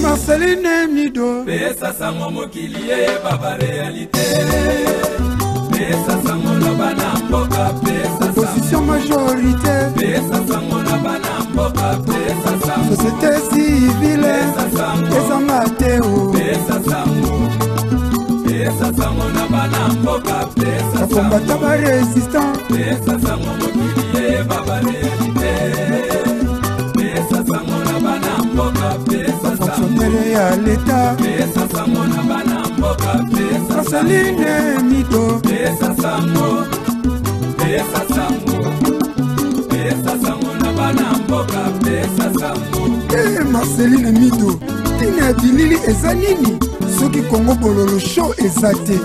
Marceline Mido Pesa sango mokilie baba réalité Pesa sango na bana mboka Pesa position majorité Pesa sango na bana mboka Pesa sango société civile Pesa Mateo Pesa sango na bana mboka Pesa sango combattant ba résistant Pesa sango mokilie baba réalité Pesa sango na bana mboka Pesa fonctionnaire à l'état Pesa sango na bana mboka Pesa Marceline Mido Pesa sango na bana mboka Pesa sango Marceline Mido Tina Bilili eza nini soki Congo Bololo show eza te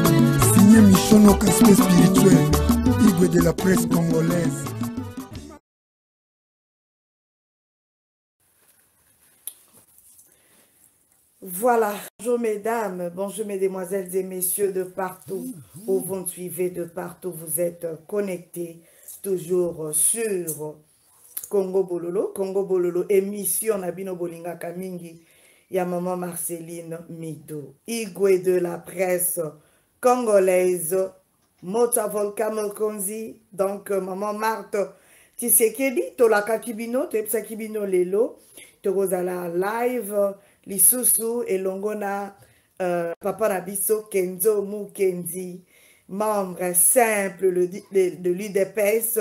signé Michono Caspé spirituel Igwe de la presse congolaise. Voilà, bonjour mesdames, bonjour mesdemoiselles et messieurs de partout où vous me suivez, de partout vous êtes connectés, toujours sur Congo Bololo, émission Nabino Bolinga Kamingi, ya maman Marceline Mido, Igwe de la presse congolaise, Mota Volka Mokonzi, donc maman Marthe Tshisekedi, Tolaka Kibino, Tepsa Kibino Lelo, Torozala live, Lisusu Elongona Papa Nabiso Kenzo Mukendi, membre simple de l'UDPS.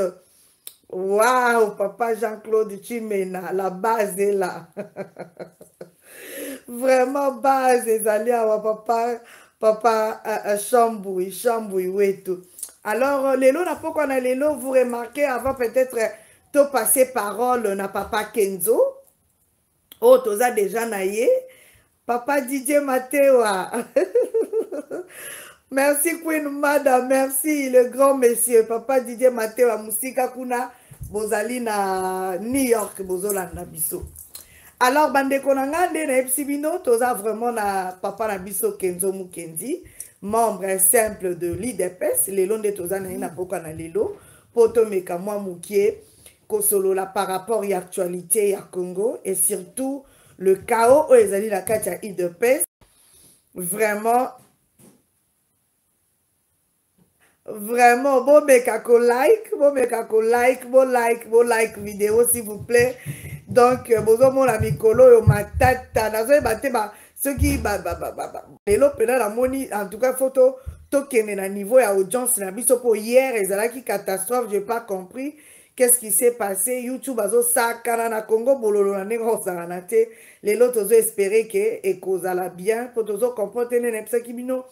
Waouh, Papa Jean-Claude Chimena, la base est là. Vraiment base est allée à Papa Chambouille, oui tout. Alors, Lélo n'a pas qu'on a Lélo, vous remarquez avant peut-être tout passer parole n'a Papa Kenzo. Oh, toza déjà naïe. Papa Didier Matteo. Merci Queen Mada, merci le grand monsieur. Papa Didier Matteo, Musika Kuna, Bozali na New York, Bozolanda Biso. Alors, bande konanga, na Epsibino, toza vraiment na Papa Nabiso Kenzo Mukendi, membre simple de l'IDPS, les longs de toza na poka na lelo, poto meka moi moukie. Kosolola par rapport à l'actualité à Congo et surtout le chaos où ils allaient la carte à IDPS. Vraiment, bon mekako like vidéo s'il vous plaît. Donc, bozo mon ami Kolo yo matata, nazo batte ba ceux qui lelo pena la moni en tout cas photo tokene na niveau ya audience na biso pour hier ezala ki catastrophe, j'ai pas compris. Qu'est-ce qui s'est passé? YouTube azo sakana na Congo bololo na nengo saranate. Les lots ozo espérer que ekozala bien pour tozo comprendre ne psa kibino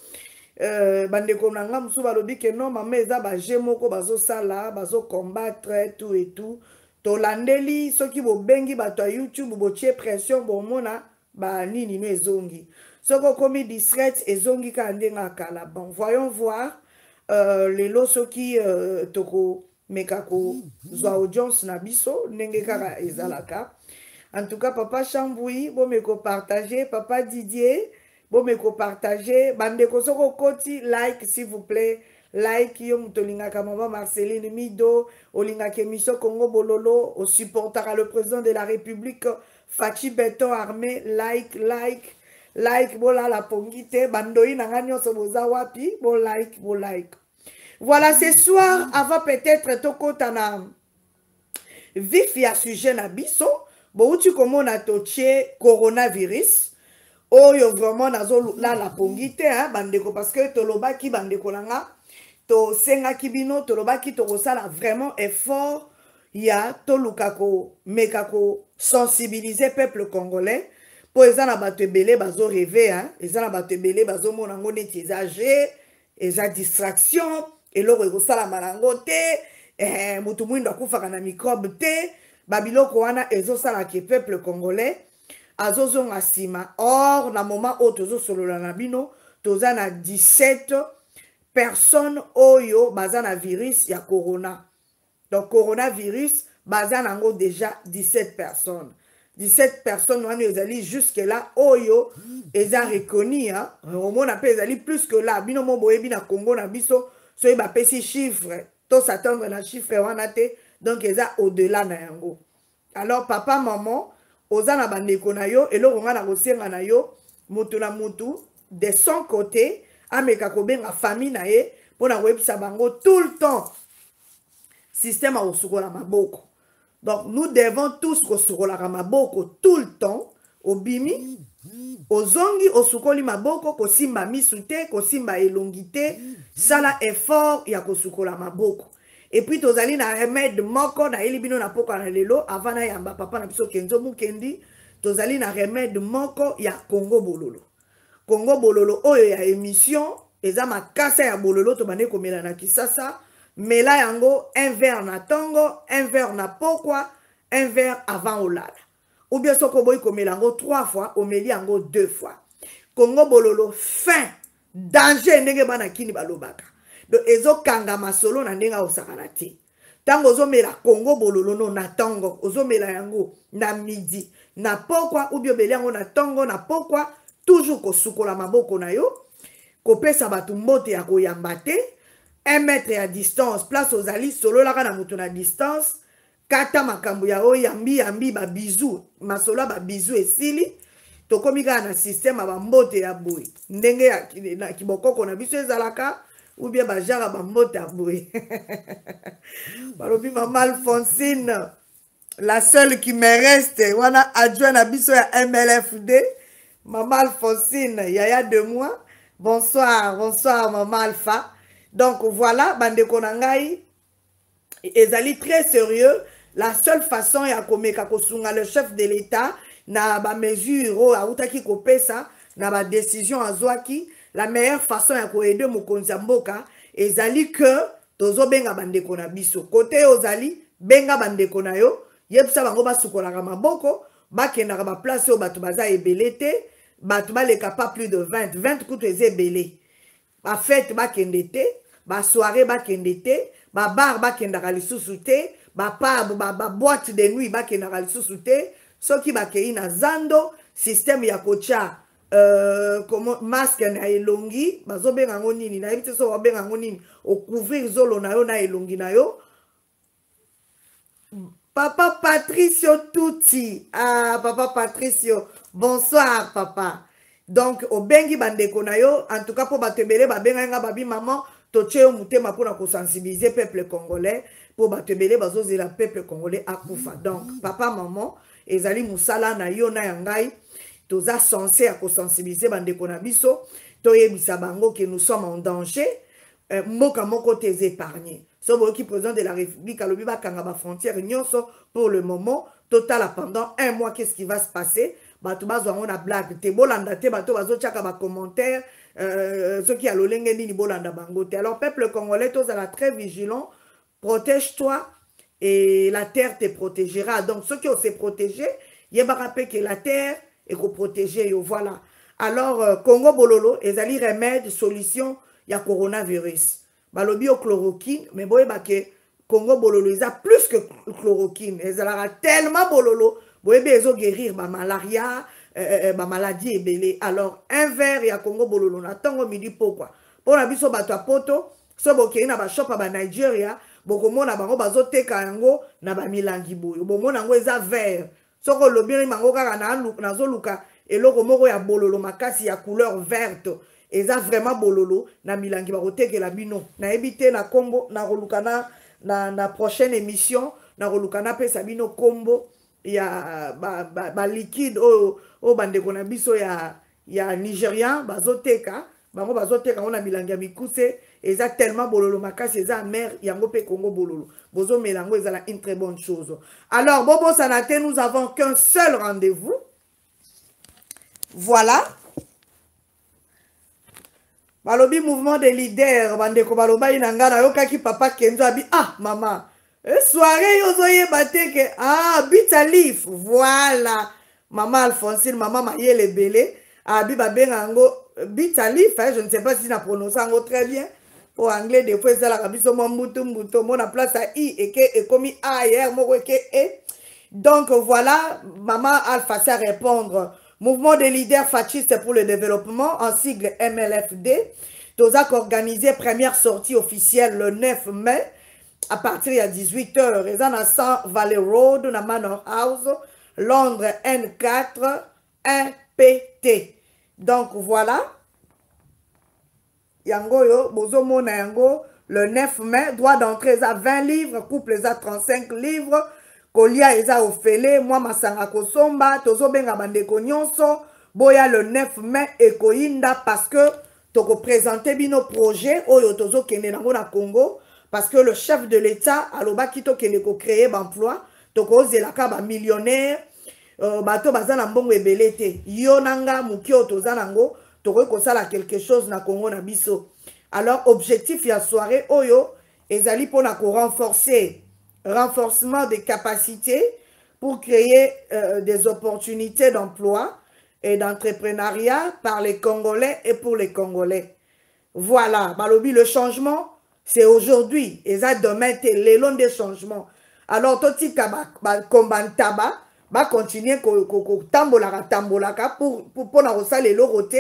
bande ko nanga musu balobi que non maman eza ba jemoko bazo sala bazo combattre tout et tout. To landeli soki bo bengi bato ya YouTube bo tie pression bo mona ba nini no ezongi. Soko komi discret ezongi ka ndenga kala. Bon, voyons voir les lots soki toko mekako zwa audience na biso ndenge kaka ezalaka. En tout cas Papa Chambouille bo meko partager, Papa Didier bo meko partager, bande ko soko koti like s'il vous plaît, like yo mutolinga ka maman Marceline Mido, olinga ke mission Congo Bololo, au supportera le président de la République Fachi Beton Armé, like bola la pongite bandoi na nganyo so boza wapi, bo like. Voilà, ce soir, avant peut-être tokotana vif ya sujet na biso, bo tu comment na toché coronavirus. Oh yo vraiment nazo la pongite hein bandeko parce que tolobaki bandeko langa to senga kibino tolobaki to kosala vraiment effort ya tolukako mekako sensibiliser peuple congolais pour ezana bato ebele bazo rêver hein ezana bato ebele bazo mona ngo neti exagé eza distraction eloko ekosala malango te mutu mwindo akufaka na microbe te babiloko wana ezosala ke peuple congolais azozonga sima. Or na moment oyo tozosolola na bino toza na 17 personnes oyo baza na virus ya corona. Donc coronavirus baza nango déjà 17 personnes. 17 personnes wana ezali jusque là oyo eza reconnu hein. Omona pe ezali plus que là bino mo boyebi na Congo na biso so ba pesi chiffre to s'attendre na chiffre wana te donc eza au-delà na yango. Alors papa maman oza na bandeko na yo eloko nga na kosenga na yo moto na motu de son côté ameka kobenga famille na ye mpona koyebisa bango tout le temps système akosukola maboko. Donc nous devons tous kosukola maboko tout le temps obimi ozongi osukoli maboko kosimba misu te kosimba elongi te sala effort ya kosukola maboko. Et puis tozali na remède moko na elibino na poko na lelo avant na yamba papa na biso kenzo mukendi tozali na remède moko ya Congo Bololo. Congo Bololo oyo ya émission eza makasa ya bololo to bane komela na Kisasa mela yango un verre na tongo un verre na pokwa un verre avant olala. Ou bien soko boy komela yango 3 fois omeli yango 2 fois. Congo Bololo fin danger ndenge bana kini balobaka. Donc ezo kanga masolo na ndenga osakana te. Tango ozomela Congo Bololo no na tongo ozomela yango na midi na pokwa ou bien beli yango na tongo na pokwa toujours kosukola maboko na yo kopesa batu mbote ya koyamba te 1 mètre à distance place ozali solo laka na mutu na distance kata makambo ya oyambi yambi ba bisou masolo ba bisou esili tokomi kaka na système ba mbote ya boy ndenge ya na kibokoko na biso ezalaka ou bien ba jara ba mbote ya boy balobi Maman Alphonsine la seule qui me reste wana adjoint na biso ya MLFD Maman Alphonsine yaya de moi. Bonsoir, bonsoir Maman Alpha. Donc voilà, bandeko na ngai ezali très sérieux. La seule façon ya komeka kosunga le chef de l'État na ba mesure o autaki kopesa na ba décision azwaki, la meilleure façon ya ko aider mokonzi mboka ezali que tozo benga bandeko na biso. Côté ozali benga bandeko na yo, yebisa bango basukola maboko, bakenda ba place o batu baza ebele te. Batu baleka pas plus de 20 kutu eze belé. Ba fête ba kendete, ba soirée ba kendete, ba bar ba kendaka lisusu te, ba pub ba boîte de nuit ba kendaka lisusu te. Soki ba kei na zando système ya kocha comment masque na elongi, bazo benga ngo nini na yebite so benga ngo nini o couvrir zolo na yo na elongi na yo. Papa Patricio Tuti. Ah, Papa Patricio. Bonsoir, papa. Donc, au bengi bandeko na yo, en tout cas, pour batebele, babenga nga babi maman, toche yo mutema pour na sensibiliser peuple congolais, pour batebele, bazoze la peuple congolais à Koufa. Donc, papa, maman, ezali musala na yo na yangai, toza censé à sensibiliser bandeko na biso, toyebisa bango que nous sommes en danger, moka moko tes épargnés. Sobo qui président de la République à l'obiba kangaba frontière nyonso pour le moment total pendant 1 mois qu'est-ce qui va se passer bato bazo on a blague te bolanda te bato bazo chaka ba commentaire ceux qui a lolenge ni bolanda bango te. Alors peuple congolais tous à la très vigilant, protège-toi et la terre te protégera. Donc ceux qui ont se protéger yeba rappel que la terre est ko protéger yo voilà. Alors Congo Bololo ezali remède solution ya coronavirus. Balobi au chloroquine, mais boye ke Congo Bololo, ils a plus que chloroquine. Ils ont tellement bololo, boye ils ont guérir ma malaria, ma maladie est belée. Alors un verre ya Congo Bololo, na tango midi pourquoi? Pour la biso bato poto, so boke na ba shop ba Nigeria, boko mona bango bazo teka yango na ba milangi boyo. Bongo nango eza verre. Soko lobiri mango kaka na zo luka eloko moko ya bololo makasi ya couleur verte. Eza vraiment bololo na milangi ba koteke la bino na ebité na kombo na rolukana na prochaine émission na rolukana pe sabino kombo ya ba liquide o bandeko na biso ya Nigérian bazoteka bango bazoteka on na milangi ya mikuse eza tellement bololo makasi eza mer yango pe Congo Bololo bozo melango eza la une très bonne chose. Alors bobo sanate nous avons qu'un seul rendez-vous, voilà. Balobi mouvement des leaders bandeko baloba inangana yokaki papa Kenzo abi ah maman soirée yozoye bateke ah Bitalif voilà maman Alphonsine maman Mayele Belé abi babenga ngo Bitalif je ne sais pas si na prononce ngo très bien au anglais des fois ça la kabiso mbuto mona place à i et que et comme a hier moko ke e. Donc voilà maman Alpha sait répondre. Mouvement des leaders fascistes pour le développement, en sigle MLFD, Tozak organisé première sortie officielle le 9 mai, à partir de 18h. Ils sont à 100 Valley Road, na Manor House, Londres N4 1PT. Donc voilà. Yango yo, bozo mona yango, le 9 mai, droit d'entrée à 20 livres, couple à 35 livres, kolia eza ofele, moi masanga kosomba, tozo benga bandeko nyonso, boya le 9 mai ekoinda parce que toko présenter bino projet, oyo tozo kende nango na Congo, parce que le chef de l'État, aloba kito kende ko créer d'emploi, toko ozelaka ba millionnaire, bato bazana mbongo ebelete, yo nanga mukio toza nango, toko kosala quelque chose na Congo na biso. Alors objectif ya soirée oyo ezali pona ko renforcement des capacités pour créer des opportunités d'emploi et d'entrepreneuriat par les Congolais et pour les Congolais. Voilà, balobi le changement c'est aujourd'hui et ça demain les longs des changements. Alors toti ka ba kombantaba ba continuer ko tambolaka pour pona kosala elorote.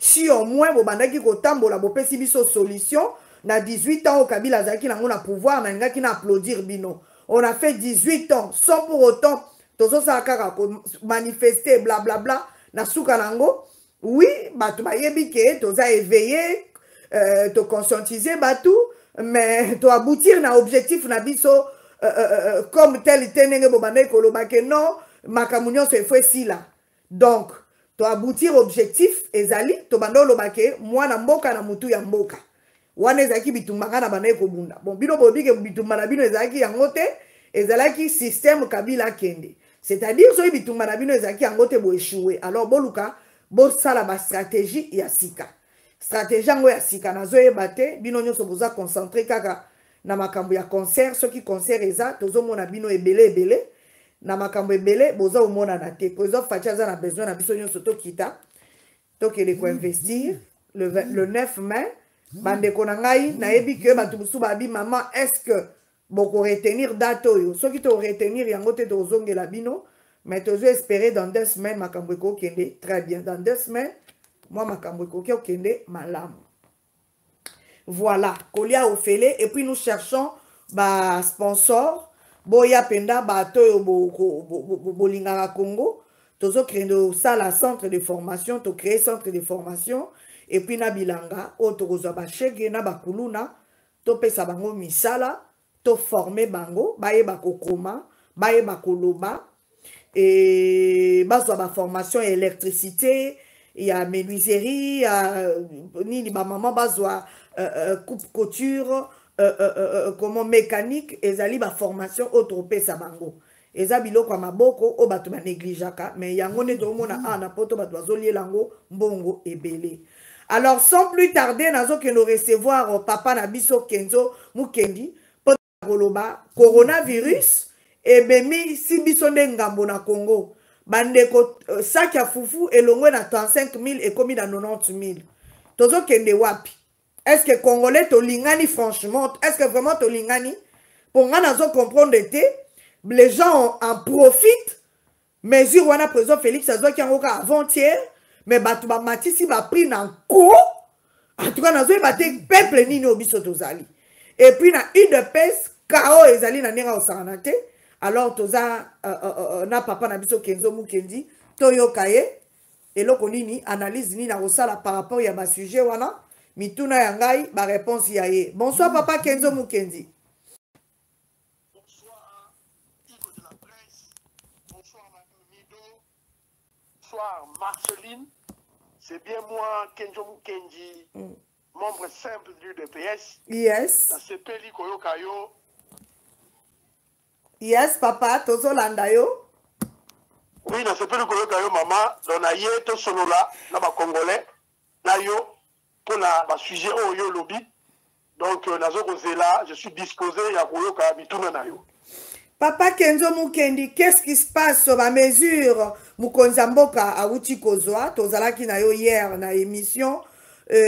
Si au moins vous bandaki ko tambola bo pesi biso solution na 18 ans au Kabila zaki na ngona pouvoir na ngaki na applaudir bino. On a fait 18 ans sans pour autant tozo sakaka manifester blablabla bla bla, na suka nango. Oui, batu ba yebi ke toza éveillé to conscientiser batu mais to aboutir na objectif na biso comme tel tenenge bo bandaki ko lobake non makamunyo se fait si là. Donc to aboutir objectif ezali to bando lobake mwana mboka na mutu ya mboka wana ezaki bitumaka na bana ekobunda bon bino bobike bitumba na bino ezaki yango te ezalaki système Kabila kende c'est-à-dire so bitumba na bino ezaki yango te bo échouer alors boluka bo sala ba stratégie ya sika stratégie ngo ya sika na zoyeba te bino nyonso boza concentré kaka na makambo ya concert soki concert eza tozomona bino ebele na makambo ebele boza omona na te président Facha za na besoin na biso nyonso tokita tokele ko investir le 9 mai bandeko na ngai nayebi ke bato busu babi maman est-ce que boko retenir date oyo soki to retenir yango te tozongela bino mais tozo espérer dans 2 semaines makambo eko kende très bien dans 2 semaines moi makambo eko kende malamu. Voilà kolia ofele et puis nous cherchons ba sponsor boya penda bato yo bolingaka Congo tozo créer la centre de formation to créer centre de formation et puis na bilanga o tokozwa ba chege na bakuluna to pesa bango misala to former bango baye bakokoma baye bakoloba et bazwa ba formation électricité ya menuiserie ya nini ba maman bazwa coupe couture comment mécanique ezali ba formation autre pesa bango eza biloko maboko o bato ba négligeaka mais yango ne domona ana poto bato bazoli lango mbongo ebele. Alors sans plus tarder nazo que nous recevoir papa na biso Kenzo Mukendi poto koloba coronavirus ebemi si biso ndengambo na Congo bandeko sac ya fufu elongwe na 35 000 et komi na 90 000 tozo kende wapi. Est-ce que Congolais to lingani franchement? Est-ce que vraiment to lingani? Pour nga nazo comprendre te, les gens en profitent. Mesure wana président Félix Azo qui en avant-hier, mais batu ba matisi ba pris nan ko. En tout cas nazo ebate peuple nini obiso tozali. Et puis na UDPS kao ezali na nera osanate. Alors toza na papa na biso Kenzo Mukendi toyo kaye eloko nini analyse nini na osala par rapport ya ba sujet wana. Mituna yangai, ba réponse yaye. Bonsoir papa Kenzo Mukendi. Bonsoir Hugo de la presse. Bonsoir Mido. Bonsoir Marceline. C'est bien moi Kenzo Mukendi, membre simple du DPS. Yes. La CPLI Koyokayo. Yes papa, tozo landa yo. Oui, la CPLI Koyokayo maman, on a yé to sonola na ba Congolais. Na yo pour la sujet au yo lobby. Donc nazo kozela, je suis disposé à koyoka bituna na yo. Papa Kenzo Mukendi, qu'est-ce qui se passe sur la mesure Mukonza Mboka awuti kozwa tozalaki na yo hier na émission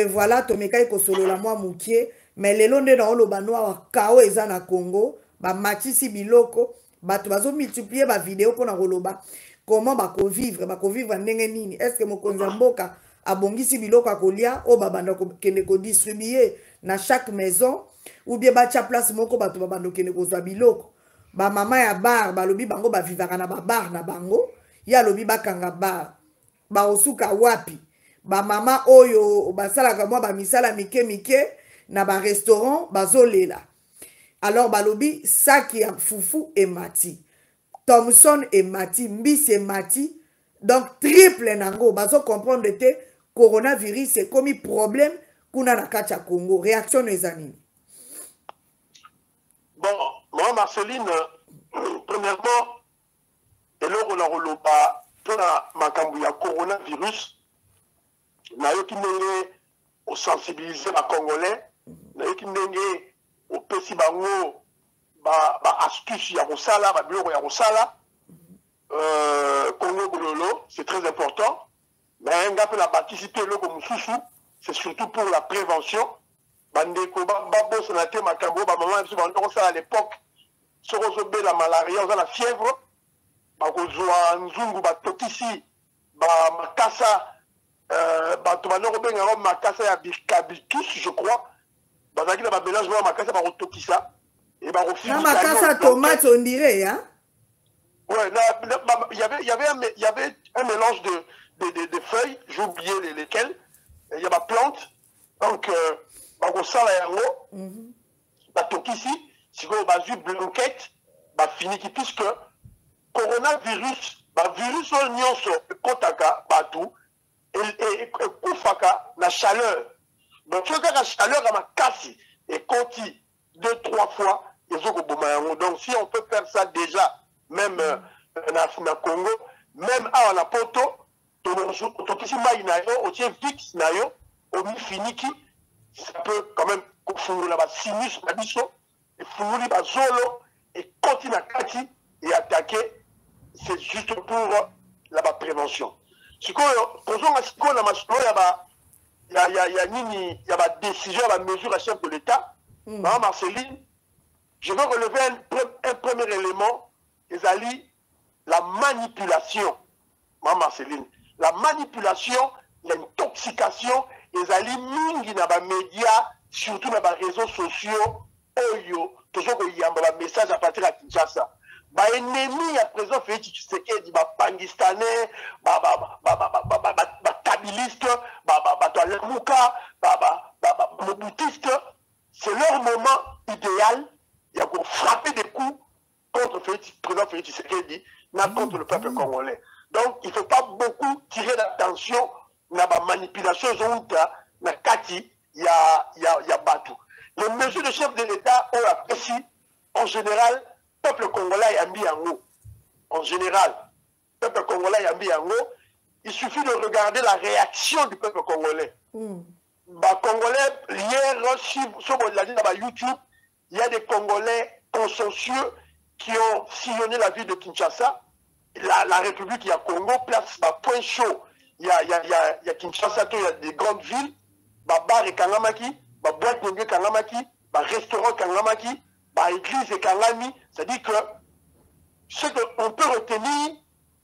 voilà tomekai kosolo la moi mukie mais lelo nde na oloba noa wa kao eza na Congo ba matisi biloko bato bazo multiplier ba vidéo pona koloba comment ba vivre ndenge nini. Est-ce que Mukonza Mboka abongisi biloko akolia o babanda kende ko distribuer na chaque maison ou bien batia place moko bato babandokende kozwa biloko bamama ya bar balobi bango bavivaka na babar na bango ye alobi bakanga bar baosuka wapi bamama oyo basalaka mwa bamisala mike mike na barestaurant bazolela alors balobi saki ya fufu emati Thomson emati mbisi emati donc triple nango bazo comprendre te coronavirus ekomi problème kuna na kati ya Congo réaction eza nini? Bon, moi Marceline, premièrement eloko na koloba mpona makambo ya coronavirus nayoki ndenge osensibilize bacongolais nayoki ndenge opesi bango ba-astuce ya kosala babiloko ya kosala Congo Bololo, c'est très important mais nga mpe na participe eloko mosusu c'est surtout pour la prévention bandeko babosana te makambo bamama na biso bando kosala à l'époque soko ozobela malaria oza na fièvre bakozwa nzungu batokisi makasa bato bando kobenga makasa ya bicabitus je crois bazalaki na bamélange moko makasa bakotokisa et na makasa tomate on dirait hein. Ouais, il y avait un mélange de feuilles, j'ai oublié lesquelles. Il y a ma plante, donc on sent la yango, la tokisi, si vous avez une blanquette, fini qui puisque coronavirus, virus au nyonso, kotaka, batou, et koufaka, la chaleur. Donc tu as la chaleur à ma casse et conti 2-3 fois, donc si on peut faire ça déjà, même na Congo, même à la poto, tokisi mai na yo, otie vix na yo, omi finiki, ça peut quand même fungula ba sinus na biso, et funguli ba zolo, et continue à kati, et attaquer, c'est juste pour la prévention. Sikoyo, kozonga sikoyo na masolo ya nini, ya ba décision, ya ba mesure à chef de l'État, Marceline, je veux relever un premier élément, ezali la manipulation, Marceline. La manipulation, l'intoxication, ezali mingi na ba médias, surtout na ba réseaux sociaux, oyo, toujours qu'il y a un message à partir de Kinshasa. Ba ennemi à présent fait Tshisekedi, ba Pangistanais, ba Kabiliste, ba Lamuka, ba Mobutiste, c'est leur moment idéal. Il y a pour frapper des coups contre le président Félix Tshisekedi, contre le peuple congolais. Donc, il ne faut pas beaucoup tirer l'attention dans la manipulation, na kati, il y a Batou. Les mesures de chef de l'État ont apprécié, en général, le peuple congolais a mis en haut. En général, le peuple congolais a mis en haut. Il suffit de regarder la réaction du peuple congolais. Congolais, hier, sur YouTube, il y a des Congolais consensueux qui ont sillonné la ville de Kinshasa. La République, il y a Congo, place point chaud. Il y a Kinshasa, il y a des grandes villes. Bar et Kangamaki, boîte de Kangamaki, restaurant Kangamaki, église et Kangami. C'est-à-dire que ce qu'on peut retenir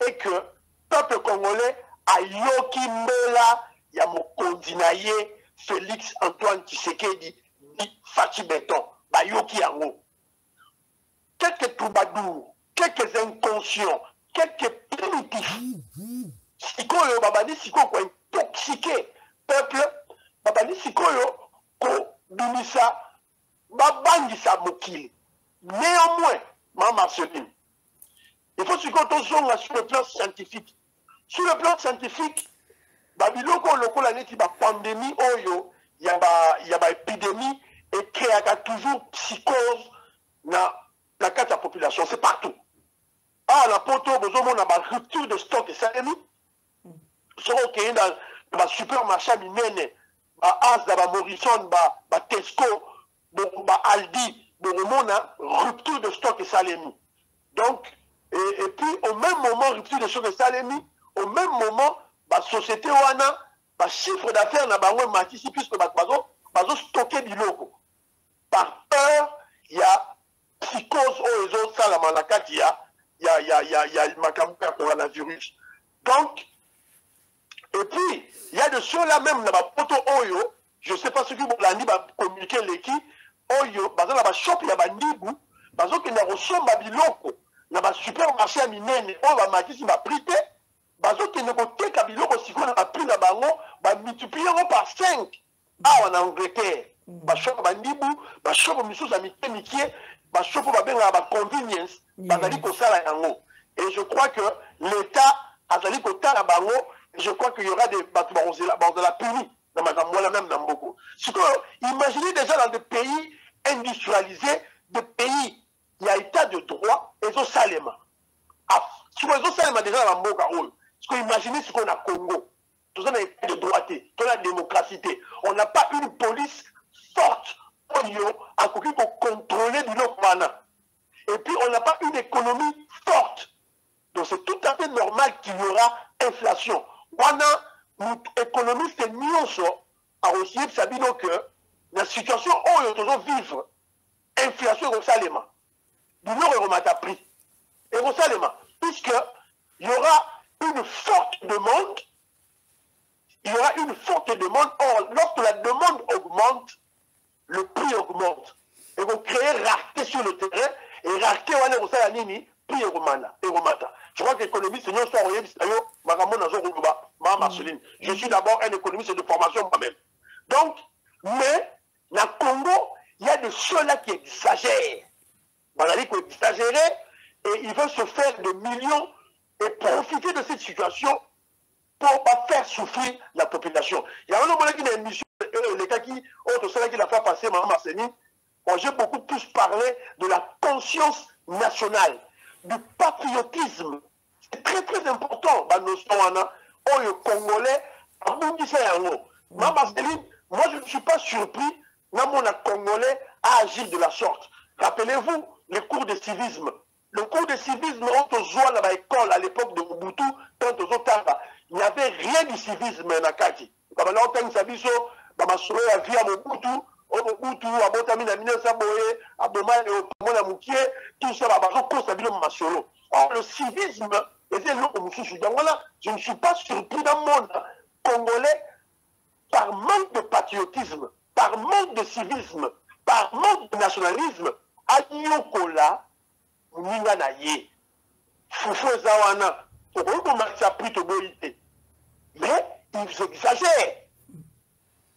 est que le peuple congolais a yoki mela, il y a mon condinaye, Félix Antoine Tshisekedi, dit Fati Béton. Yoki yango. Quelques troubadours, quelques inconscients, quelques primitifs. Sikoyo, babani sikoyo intoxiqué peuple, babani sikoyo ko bimisa, babangisa mokili. Néanmoins, Marceline, il faut sikoyo sur le plan scientifique. Sur le plan scientifique, babiloko lokola neti ba pandémie oyo, il y a ba épidémie. Et créer toujours psychose dans la carte de la population. C'est partout. Ah, la poto, on a une rupture de stock et ça est mis. Ce qui est dans le supermarché, As, Morrison, Tesco, Aldi, on a rupture de stock et ça est mis. Donc, et puis au même moment, rupture de stock et ça est mis, au même moment, la société, on a chiffre d'affaires, on a puisque stocker du loco. Par peur, il y a psychose aux autres salamanaka, il y a le coronavirus. Donc, et puis, il y a de ceux-là même, là, poto oyo, je ne sais pas ce que vous l'avez dit, communiquer l'équipe, oyo baza na bashop ya bandibu bazokende kosomba biloko na basupermarché ya minene oyo bamatisi baprix te bazokende koteka biloko sikoyo na baprix na bango bamultiplie yango par 5 awa na Angleterre bashop bandibu bashop misusu ya mike mike bashop babengaka baconvenience bazali kosala yango et je crois que l'État azali kotala bango et je crois qu'il y aura des bato bazala puni na makambo wana même na mboko sikoyo imaginez déjà dans des pays industrialisés des pays il y a état de droit ezosalema sikoyo ezosalema déjà na mboka oyo sikoyo imaginez sikoyo na Congo toza na état de droit te toza na démocratie te on n'a pas une police forte oyo akoki kocontrôler biloko wana et puis on n'a pas une économie forte donc c'est tout à fait normal qu'il y aura inflation wana économiste nyonso akoyebisa bino que na situation oyo tozovivre inflation ekosalema biloko ekomata prix ekosalema puisque il y aura une forte demande or lorsque la demande augmente le prix augmente et vous créez rareté sur le terrain et rareté wana ekosala nini prix ekomata je crois qu'économiste nyonso akoyebisa yo makambo nazokoloba mama Marceline je suis d'abord un économiste de formation moi-même donc mais na Congo il y a des choses là qui exagèrent bazali koexagérer et ils veulent se faire des millions et profiter de cette situation pour pas faire souffrir la population. Il y a un moment qui a une émission, les cas qui ont cela qui l'a fait passer, Mme Marceline, j'ai beaucoup plus parlé de la conscience nationale, du patriotisme. C'est très très important, la notion aux Congolais, à Mme Marceline, moi je ne suis pas surpris, dans mon Congolais à agir de la sorte. Rappelez-vous les cours de civisme. Le cours de civisme, on te joue à l'école à l'époque de Mobutu, quand on il n'y avait rien du civisme na kati. Comme là, on a vu ça, dans ma soirée, à vie à Mobutu, à Botamina, à Saboye, à Bomane, à Moukié, tout ça, à Bazo, ça vient de solo. Or, le civisme était là au Moussou. Donc voilà, je ne suis pas surpris dans le monde congolais par manque de patriotisme, par manque de civisme, par manque de nationalisme. À Nyokola, Ninga Naye, Foufou Zawana, mais ils exagèrent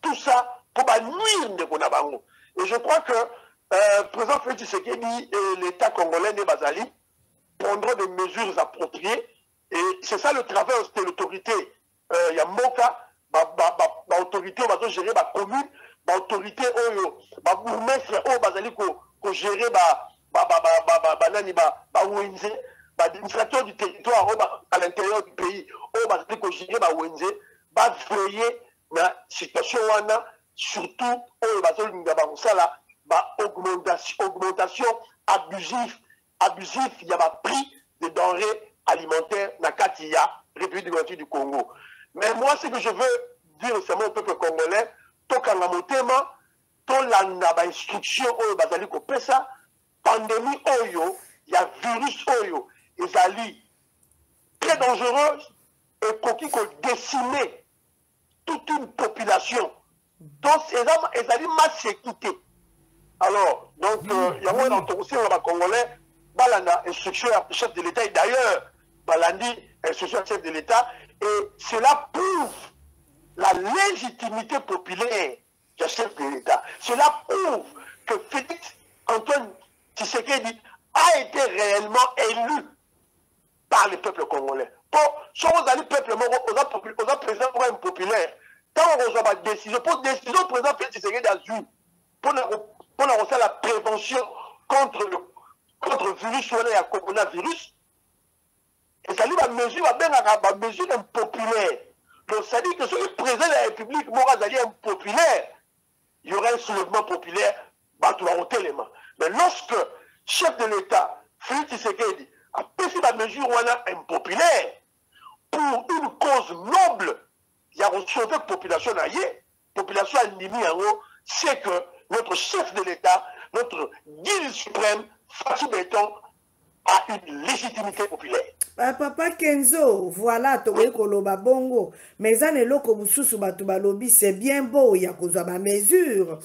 tout ça pour nuire de Bonabango. Et je crois que le président Félix Tshisekedi et l'État congolais de Bazali prendront des mesures appropriées. Et c'est ça le travail de l'autorité. Il y a Moka, l'autorité va gérer la commune, l'autorité, la bourgmestre, Bazali, qui gérer l'administrateur du territoire à l'intérieur du pays, va veiller la situation, surtout augmentation abusive, il y a un prix des denrées alimentaires dans la République démocratique du Congo. Mais moi, ce que je veux dire récemment au peuple congolais, Tokangamotema, Tolanda, instruction, pandémie, Oyo, il y a virus, Oyo. Ezali très dangereuse et qui peut décimer toute une population. Donc, Ezali masse équité. Alors, donc, il y a un aussi on Congolais, Balanda, instruction chef de l'État, et d'ailleurs, Balandi, instruction chef de l'État, et cela prouve la légitimité populaire du chef de l'État. Cela prouve que Félix Antoine Tshisekedi a été réellement élu par le peuple congolais. Pour si on a le peuple, on a président impopulaire. Quand on reçoit une décision, pour décision, président Félix Tshisekedi d'azur, pour la prévention contre le virus ou le coronavirus, et ça dit la mesure impopulaire. Donc ça dit que si le président de la République est impopulaire, il y aura un soulèvement populaire, mais lorsque le chef de l'État, Félix Tshisekedi, a pris la mesure impopulaire pour une cause noble, il y a sauvé la population ennemie en haut, c'est que notre chef de l'État, notre guide suprême, Fatou Béton, a une légitimité populaire. Papa Kenzo, voilà, Togo Koloba Bongo, mais en eloko bususu batu balobi, c'est bien beau, il y a cause ma mesure.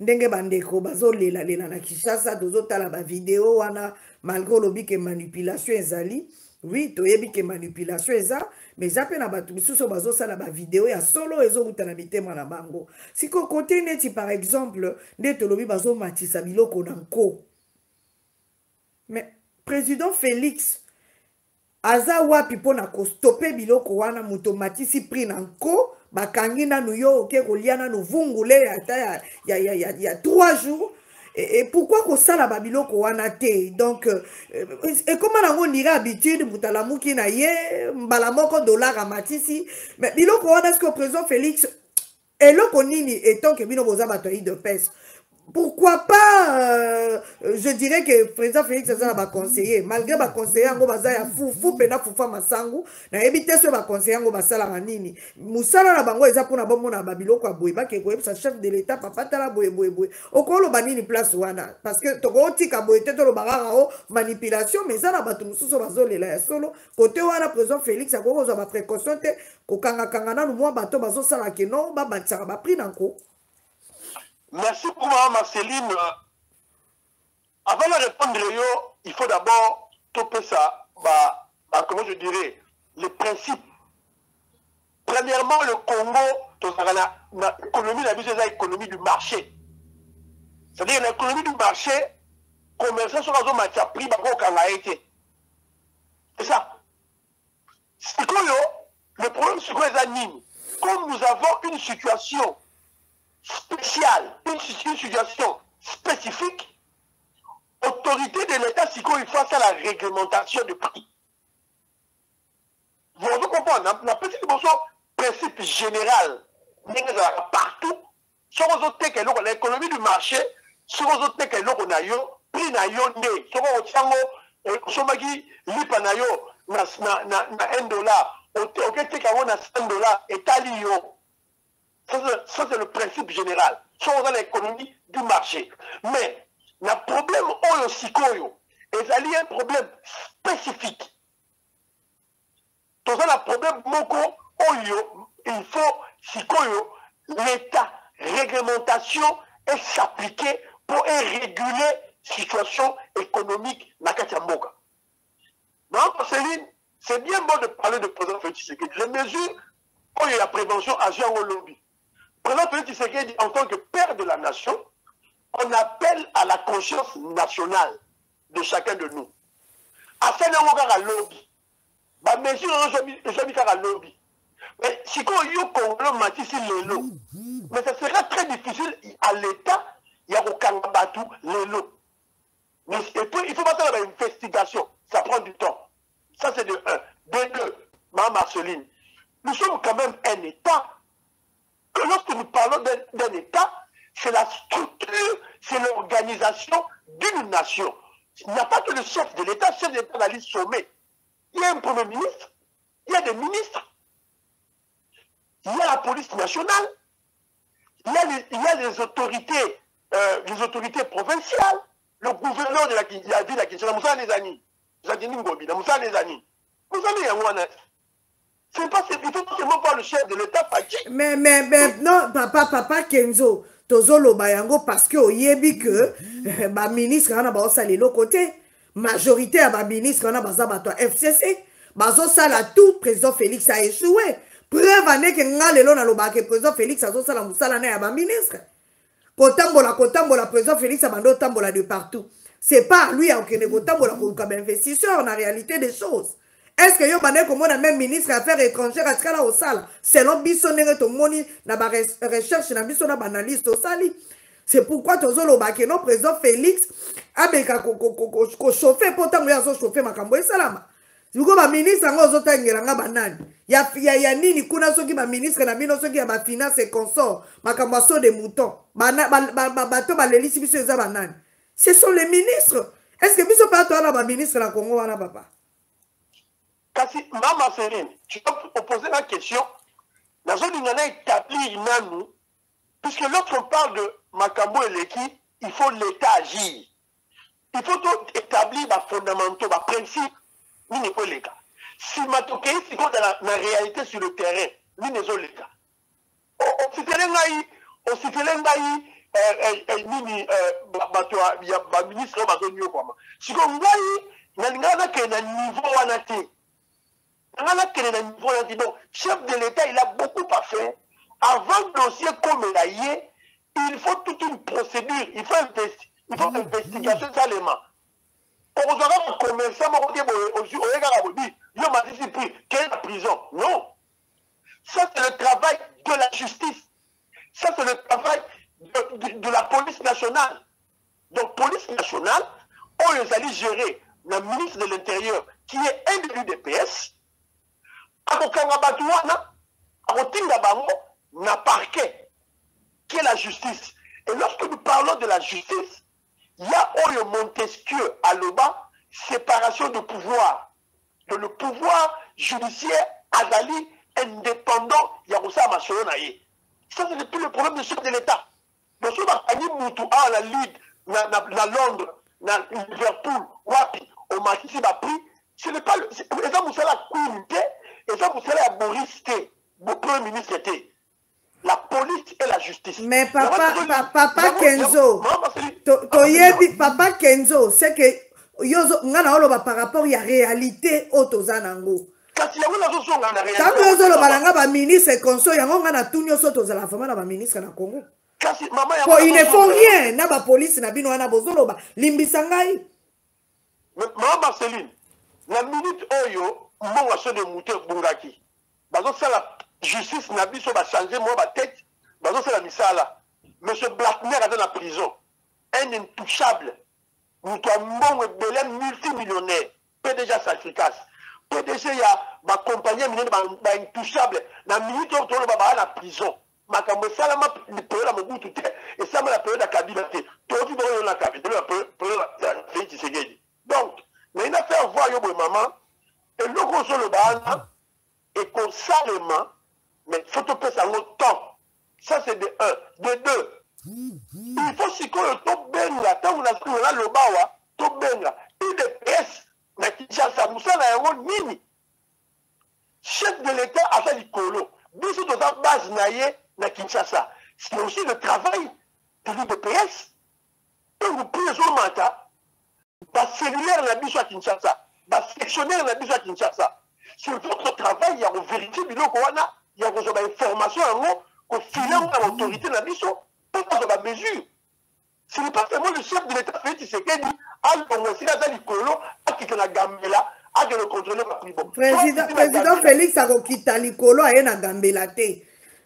ndenge bandeko bazolela lela na Kinshasa tozotala ba vidéo wana malgré lobi que manipulation ezali oui toyebi que manipulation eza mais eza pe na bato misusu bazosala ba vidéo ya solo ezouta na mitema na bango siko kote neti par exemple nde tolobi bazomatisa biloko na nko mais président Félix aza wapi mpona kostope biloko wana moto matisi prix na nko bakangi nanu yo oke kolia nanu vungule ya 3 jours et pourquoi kosala babiloko wana te donc ekoma nango ndira habitude mutalamuki na ye mbala moko dollar amatisi mais biloko wana ce que président Félix eloko nini etant que bino boza bato de pèse pourquoi pas je dirais que président Félix aza ba conseiller malgré ba conseiller yango baza ya fufu pena fufa masangu na ebite so ba conseiller yango basala nini musala na bango eza pona bomona na babiloko ya boye ba ke ko sa chef de l'état papa tala boye okolo banini place wana parce que toko tika boye te to lo bagara o manipulation mais ça na batu mususu bazolela ya solo côté wana président Félix akoko zo ba précaution te ko kanga na mo bato bazosala ke non ba batsa ba prix nanko. Merci pour moi, Marceline. Avant de répondre, il faut d'abord toper ça, comment je dirais, les principes. Premièrement, le Congo, l'économie, l'économie du marché. C'est-à-dire l'économie du marché, commerçants sur la zone de prix, c'est ça. Le problème, c'est que comme nous avons une situation spéciale, une situation spécifique, autorité de l'État, si il face à la réglementation de prix. Vous comprenez, on a petit principe général, partout, sur les autres, l'économie du marché, sur les autres, prix na yo ne, sur les autres, sur na $1, au na $100, et talio. Ça, c'est le principe général. Ça, on a l'économie du marché. Mais, le problème, il y a un problème spécifique. Tout ça, le problème, il faut, l'État, réglementation, et s'appliquer pour réguler la situation économique dans Katiamboka. Non, Céline, c'est bien bon de parler de président Félix Tshisekedi. Les mesures, il y a la prévention à gérer au lobby. Président Félix Tshisekedi, en tant que père de la nation, on appelle à la conscience nationale de chacun de nous. À faire un lobby. Ma mesure, je mis un lobby. Mais si on y a matisse les lots, mais ça sera très difficile à l'État, il y a aucun bateau les lots. Mais il faut passer à l'investigation. Ça prend du temps. Ça, c'est de 1. De 2, Mme Marceline, nous sommes quand même un État. Que lorsque nous parlons d'un État, c'est la structure, c'est l'organisation d'une nation. Il n'y a pas que le chef de l'État, le chef de l'État dans le sommet. Il y a un premier ministre, il y a des ministres, il y a la police nationale, il y a les autorités provinciales, le gouverneur de la ville de Kinshasa, Moussa les amis, Moussa les amis. Vous savez, il faut pas seulement voir le chef de l'État. Mais non, papa Kenzo, tozolo bayango parce que oyebi que ba ministre na ba osala le côté majorité à ba ministre na baza bato FCC bazo sala tout président Félix a échoué. Preuve ane que ngalelo na loba que président Félix azo sala musala na ya ba ministre. Kotambola président Félix a bando tambola de partout. C'est pas lui à okene kotambola comme investisseur en réalité des choses. Est-ce que yo bandé comme on a même ministre affaires étrangères à skala au sala selon biso nere to moni na ba recherche na biso na analyste au sali. C'est pourquoi tozolo ba que non président Félix abeka ko chauffer pour tango ya zo chauffer makambo e salama. Siko ba ministre ngo zo tangela nga banani. Ya nini kuna soki ba ministre na bino soki ya ba finance et consort makambo so de mouton. Bato ba lelisi biso eza banani. Ce sont les ministres. Est-ce que biso pas toi na ba ministre na Congo wana papa? Kasi Maman Céline, tu peux poser la question. La zone où on a établi Inanou, puisque lorsqu'on parle de Makambo et l'équipe, il faut l'État agir. Il faut établir des fondamentaux, des principes, ni ne pas les cas. Si Matoké, c'est quoi dans la réalité sur le terrain, ni ne pas les cas. Au Sitelengay, nini bato ya baministre bazo nyo kwama siko ngai nalingana ke na niveau wana te nalingana ke na niveau wana te donc chef de l'état il a beaucoup à faire avant dossier comme la yé il faut toute une procédure il faut investigation seulement on doit un commerçant mon côté au regard bobi yo matisi pris quelle la prison non ça c'est le travail de la justice ça c'est le travail de la police nationale. Donc, police nationale, on les allait gérer le ministre de l'Intérieur, qui est un de l'UDPS, na parquet, qui est la justice. Et lorsque nous parlons de la justice, il y a Oyo Montesquieu à Loba, séparation de pouvoir. Que le pouvoir judiciaire, Azali, indépendant, Yaroussa Machonaye. Ça, c'est depuis le problème du chef de l'État. Donc, si on a la Ligue, na Londres, na Liverpool, Wapi, au Matisse, ce n'est pas le. Et ça, vous savez la Kounité, et ça, vous savez la Boris T, le Premier ministre était. La police et la justice. Mais papa Kenzo, papa Kenzo, c'est que yozo ngana oloba par rapport à la réalité otozanango. Kasi yango nazo songa na réalité. Tango yozo loba nga ba ministre konso yango ngana tunyo soto za la fama na ba ministre na Congo. Kasi mama yango ils ne font rien na ba police na bino wana bozoloba limbisa ngai. Mama Marceline, na minute oyo mbongo so de muté bungaki. Bazo sala justice n'a pas changé moi ma tête c'est la misala monsieur Blackner est dans la prison un intouchable nous avons un multimillionnaire PDG Sacrificas PDG il y a ma compagnie intouchable la minute où on va la prison ma ça la période à mon tout et ça me la période à Kabila tout dans la Kabila donc mais il a fait voir yo maman et le gros sur le bas et constamment mais il faut que ça ait temps. Ça, c'est de un. De deux, il faut si qu'on le top benga, tant qu'on a le bawa, top benga. UDPS, na Kinshasa, Moussa na yango nini. Chef de l'État a fait l'icolo. Biso dans la base naye na Kinshasa. C'est aussi le travail de l'UDPS. Et vous prenez son mandat, bas cellulaire na biso à Kinshasa, bas sectionnaire na biso à Kinshasa. C'est votre travail, il y a une vérité, il y a une information qu'on finance à l'autorité de la mission pour prendre la mesure. Ce n'est pas seulement le chef de l'État fait, c'est qu'il dit, Président Félix a quitté l'icolo à na Gambela te.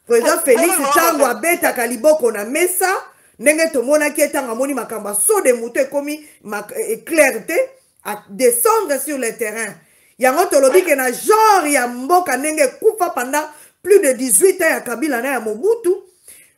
Président Félix tango abeta kaliboko na mesa ndenge tomona ki etanga moni makamba so de muté komi clarté à descendre sur le terrain. Yango tolobi ke na genre ya mboka ndenge kufa pendant plus de 18 ans à Kabila na ya Mobutu.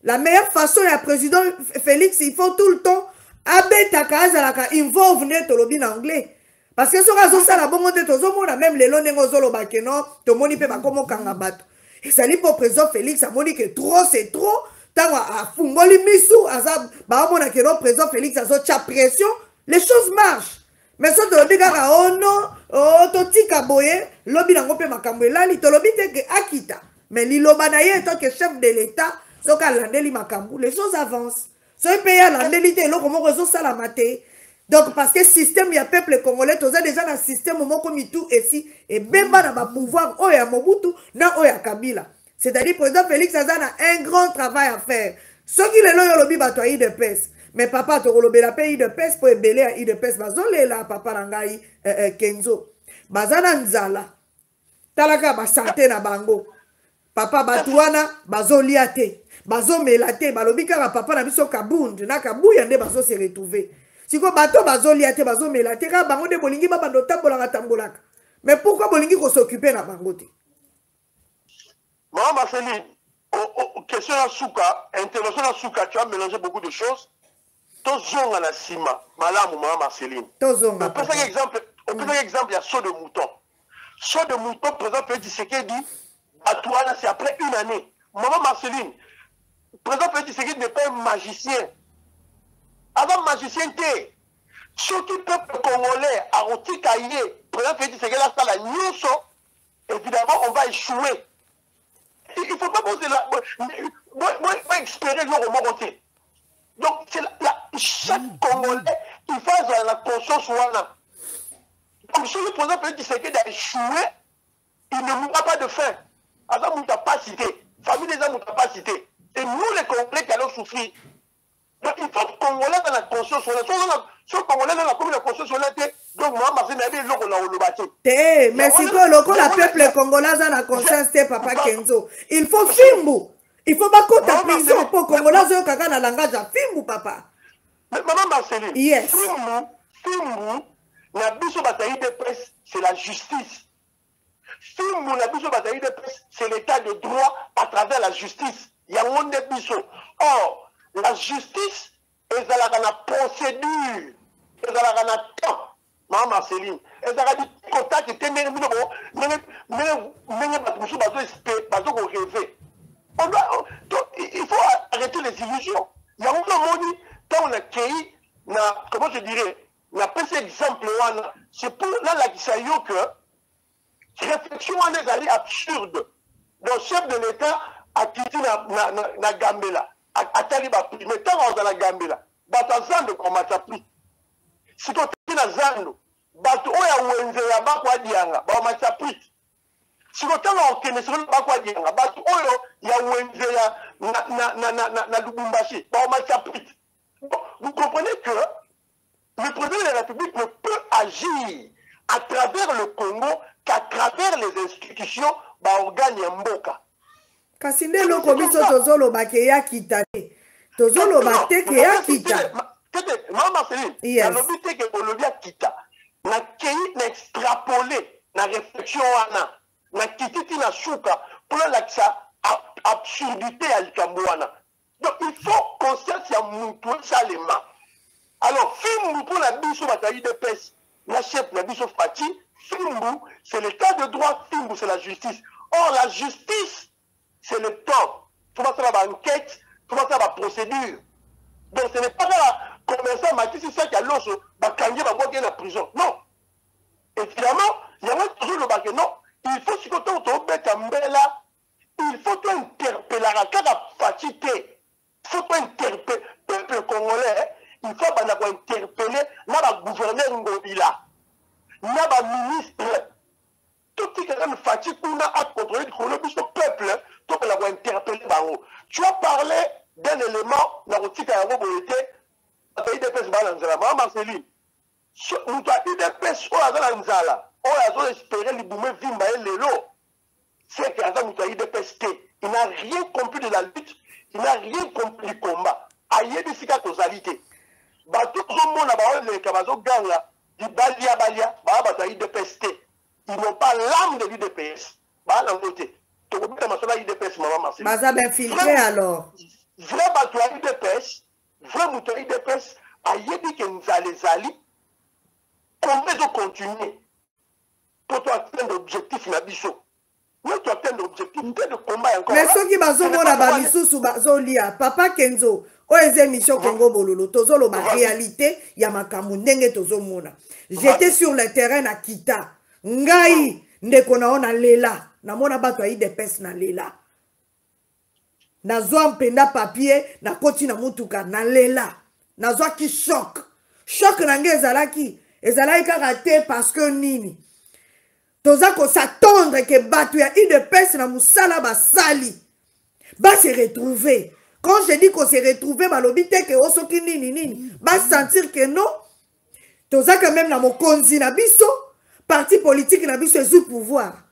La meilleure façon ya président Félix il faut tout le temps abeta kazalaka involve ne tolobi en anglais parce que soka zo sala bongo te tozomona même lelo ndenge zoloba ke non tomoni pe bakomo kanga bato. Et ça li pour président Félix a moni que trop c'est trop tango a fungoli misu azab ba mona ke non président Félix azo cha pression les choses marchent. Mais si tu dis que oh non, oh totika boye, lobi nango pe makambo elali, to lobi te ke akita. Mais liloba na ye tant que chef de l'État, so ka landeli makambo, les choses avancent. So e paye landeli te lo komo rezo sala maté. Donc parce que système ya peuple congolais, toza déjà dans système moko mitu ici et bemba na ba pouvoir o ya Mobutu na o ya Kabila. C'est-à-dire président Félix Azana a un grand travail à faire. Ce qui le lo lobi bato yi de pes. Mais papa, tu as la pays de pes pour ébélé à de pes. Bazole là, papa Rangai Kenzo. Bazana Nzala. Talaka ba santé na bango. Papa Batouana, bazoliate. Bazo melate. Balobika na papa na biso kabund. Na kabouya nde bazo se retrouver. Si ko bato bazoliate, bazo melate. Ka bango de bolingi ba bando tambolaka tambolaka. Mais pourquoi bolingi ko s'occuper na bango te? Maman Marceline, question à Souka, intervention à Souka, tu as mélangé beaucoup de choses. Tozonga na sima, malamu Maman Marceline. Tozonga. On peut faire exemple, il y a saut de mouton. Saut de mouton, président Félix Tshisekedi dit, Batouana, c'est après une année. Maman Marceline, président Félix Tshisekedi n'est pas un magicien. Avant magicien, ceux qui peuple congolais, à Rotikaye, président Félix Tshisekedi a fait la nyonso, évidemment, on va échouer. Il ne faut pas poser la. Moi, espérer le moment côté. Donc, chaque Congolais, il faut avoir la conscience. Donc, si le président peut dire qu'il a échoué, il ne mourra pas de faim. Avant, il n'a pas cité. Famille des hommes, il n'a pas cité. Et nous, les Congolais, qui allons souffrir. Donc, il faut que les Congolais dans la conscience. Si les Congolais dans la commune de conscience, donc, moi, je vais dire que le bâti. Mais si le peuple congolais a la conscience, papa Kenzo, il faut Fimbu. Il faut pas qu'on ta prison pour Congolais qui a langage à Fimbu, papa. Maman Marceline, yes. Fimbu, la biso bataille de presse, c'est la justice. Fimbu, la biso bataille de presse, c'est l'état de droit à travers la justice. Il y a un de biso. Or, la justice, elle a la procédure, elle a la temps. Maman Marceline, elle a dit contact était mais il faut arrêter les illusions. Il y a un moment quand on a créé, comment je dirais, on a pris cet exemple, c'est pour là qui s'est que réflexion est allée absurde. Le chef de l'État a quitté la Gambela, a taliba pris, mais tant dans la Gambela, batazando comme a pris. Si tu as na zando, bato oya wenze ya bakwa dianga, ba macha prit. Si tu as okene sur bakwa dianga, bato oyo ya wenze ya na Lubumbashi, ba macha prit. Vous comprenez que le président de la République ne peut agir à travers le Congo qu'à travers les institutions ba organe ya mboka. Kasi nde loko biso tozoloba ke ya kita te. Tozoloba te ke ya kita. Maman Marceline, yes. Le but est que l'on quitta. Na kei na extrapoler na réflexion na kititi na souka pour la absurdité à l'Ikambouana. Donc il faut conscience à moutou salema. Alors Fimbu pour la biso bataille de pêche, la chef la biso Fati, Fimbu c'est l'état de droit, Fimbu c'est la justice. Or la justice c'est le temps. Il faut faire la enquête, il faut faire la procédure. Donc ce n'est pas la commerçant Matisse, c'est ça qui a l'os, Bakangi va boire la prison. Non. Évidemment, il y a toujours le bac. Non. Il faut que tu là, il faut interpeller la fatigué. Il faut interpeller le peuple congolais. Il faut interpeller le gouverneur Ngobila, le ministre. Tout ce qui est fatigué pour contrôler le peuple, tu peux interpeller. Tu as parlé d'un élément dans le titre à Roboété. IDPS balanzala Maman Marceline mutu IDPS oyo aza na nzala oyo azoespere libume vimba ye lelo c'est que aza mutu IDPS te. Il n'a rien compris de la lutte, il n'a rien compris du combat ayebisi kaka tozali te bato ozomona baoleka bazoganga di balia baa bato ya IDPS te. Ils n'ont pas l'âme de l'IDPS balango te tokobeta masolo ya IDPS Maman Marceline baza infiltré alors vrai bato ya IDPS vrai moteur de presse a dit que nous allons combien de continuer pour atteindre l'objectif na biso. Nous atteindre l'objectif de combat encore. Mais ceux qui bazomona ba bisusu bazolia papa Kenzo o eze mission Congo bololo tozolo ba réalité ya makambo ndenge tozomona. J'étais sur le terrain na Kita. Ngai ndeko naona lela namona bato ayi de pes na lela. Nazwa mpenda papier na koti na mutuka na lela nazwa ki choc nange ezalaki kaka te parce que nini toza ko s'attendre que batu ya IDPS na musala basali ba se retrouver. Quand je dis qu'on se retrouver balobi te ke osoki nini ba sentir que non toza quand même na mokonzi na biso parti politique na biso ezu pouvoir.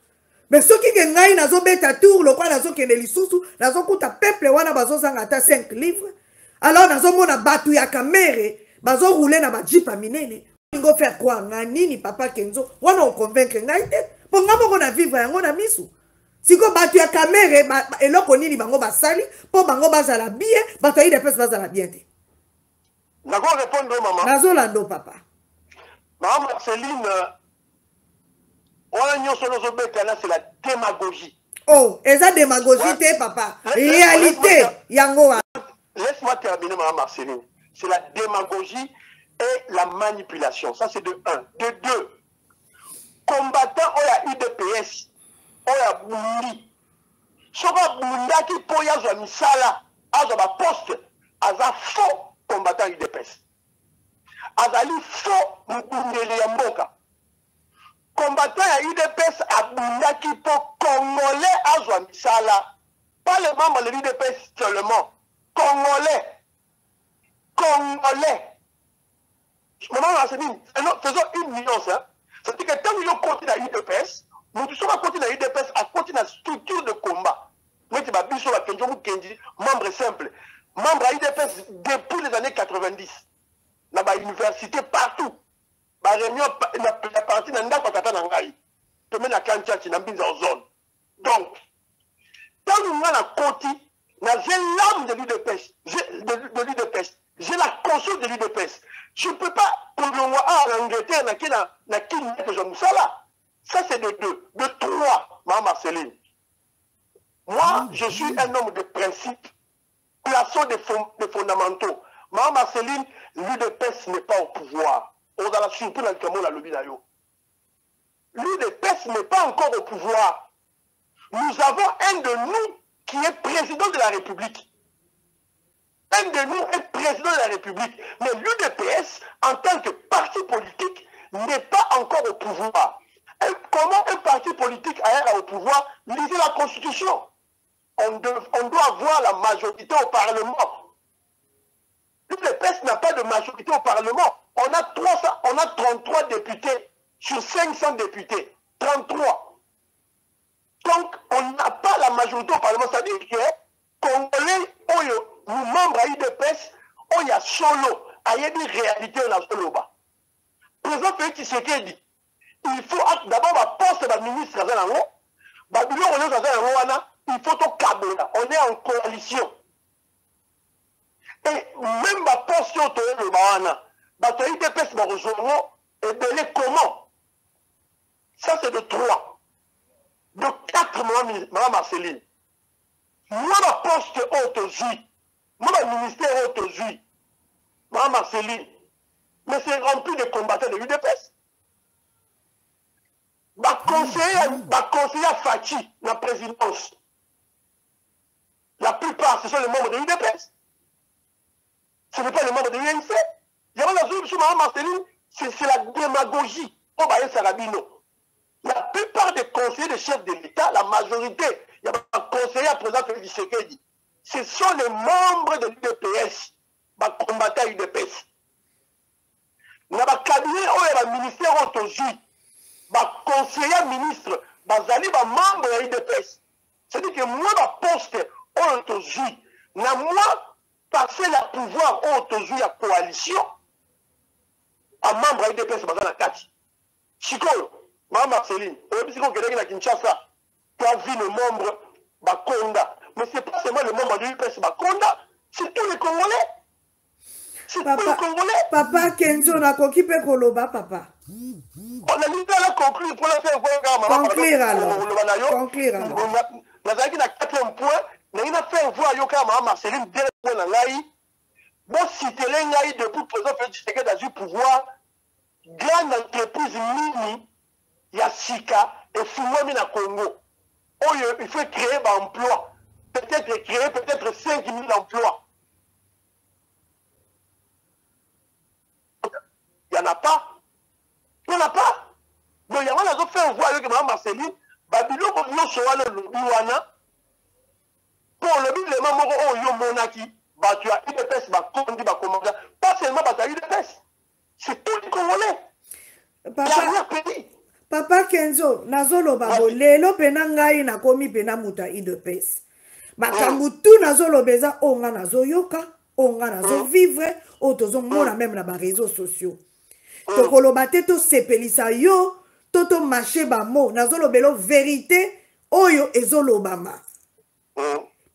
Mais ceux qui gagnent nazo beta tour le quoi nazo kende lisusu nazo kuta peuple wana bazo zanga ata 5 livres alors nazo mona batu ya kamere bazo rouler na ba jeep minene ngo faire quoi nini papa Kenzo wana on convaincre ngai te po ngamo na vivre yango na misu siko batu ya kamere eloko nini bango basali po bango bazala bien batu ya IDPS bazala bien te nako répondre maman nazo lando papa Maman Marceline c'est la démagogie. Oh, et ça démagogie, ouais. Papa. Réalité, yango. Laisse-moi terminer, Maman Marceline. C'est la démagogie et la manipulation. Ça, c'est de 1. De 2, combattant oya IDPS, oya Bundi. Soba Bunda qui poya zo misala, azo ba poste, aza faux. combattant UDPS. Azali faux mukundeli ya mboka. Combattant ya UDPS abundaki pour Congolais azwa misala. Pas les membres de l'UDPS seulement. Congolais. Congolais. Faisons une nuance. Hein. C'est-à-dire que tant que nous continuons à l'UDPS, nous sommes continuer à l'UDPS à continuer à structure de combat. Nous sommes membre simple. Membre à l'UDPS depuis les années 90. Dans la université partout. La réunion, la partie dans la partie dans la tu mets la candidature dans la zone. Donc, quand nous avons la côté, j'ai l'âme de l'UDPS, j'ai la conscience de l'UDPS. Je ne peux pas, pour le mois en Angleterre, ça c'est de deux. De trois, Mme Marceline. Moi, je suis un homme de principe, plaçons des fondamentaux. Mme Marceline, l'UDPS n'est pas au pouvoir. On a la surprise dans le Cameroun, la lobby d'ailleurs. L'UDPS n'est pas encore au pouvoir. Nous avons un de nous qui est président de la République. Un de nous est président de la République. Mais l'UDPS, en tant que parti politique, n'est pas encore au pouvoir. Et comment un parti politique aille au pouvoir? Lisez la Constitution. On doit avoir la majorité au Parlement. L'UDPS n'a pas de majorité au Parlement. On a 33 députés sur 500 députés. 33. Donc, on n'a pas la majorité au Parlement. Ça veut dire que Congolais, nous membres à l'UDPS, il y a solo, il y a des réalités dans la solo. Président Félix Tshisekedi, il faut d'abord la poste de ministre à Zanango, il faut tout câbler. On est en coalition. Et même la poste de l'UDPS, et comment? Ça, c'est de 3. De 4 mois, Mme Marceline. Moi, la poste haute juif. Moi, le ministère haute juif. Mme Marceline. Mais c'est rempli de combattants de l'UDPS. Ma conseiller Fachi, la présidence. La plupart, ce sont les membres de l'UDPS. Ce n'est pas les membres de l'UNC. Il y a la zone sur Mme Marceline, c'est la démagogie. Au Baye Sarabino. La plupart des conseillers des chefs de l'État, la majorité, il y a un conseiller à président Félix Tshisekedi. Ce sont les membres de l'UDPS, les combattants de l'UDPS. Il y a un cabinet où le ministère autojuit, les conseillers ministres, les membres de l'UDPS. C'est-à-dire que moi, le poste autojuit, moi, passer le pouvoir autojuit à coalition, à membre de l'UDPS, dans la carte. Chico, Mme Marceline, si vous avez à Kinshasa, tu as vu le membre Bakonda. Mais ce n'est pas seulement le membre de l'UPS Bakonda, c'est tous les Congolais. C'est tous les Congolais. Papa Kenzo, on a occupé Koloba, papa. On a mis à la conclure pour la faire voir. Conclure alors. Conclure alors. Nous avons dit le 4e point, nous avons fait voir Mme Marceline, dès le point dans l'AI. Bon, si tu es là, depuis le président Félix Tshisekedi a eu pouvoir, grande entreprise mini, il y a Sika et Fumami na Congo. Il faut créer un emploi. Peut-être créer peut-être 5 000 emplois. Il n'y en a pas. Il n'y en a pas. Donc il y a un autre fait voir avec Mme Marceline. Babylon, nous sommes le lobby. Pour le lobby, les membres ont monaki. Tu as UDPS, pas seulement tu as UDPS. C'est tous les Congolais. Papa Kenzo, nazolo babo, lelo pena ngai na komi pena muta UDPS. Makambu tu nazolo beza onga nazo yoka, onga nazo vivre, otozo mona même na ba réseaux sociaux. Tokolo bateto sepelisa yo, toto maché ba mo, nazolo belo vérité, oyo ezolo bama.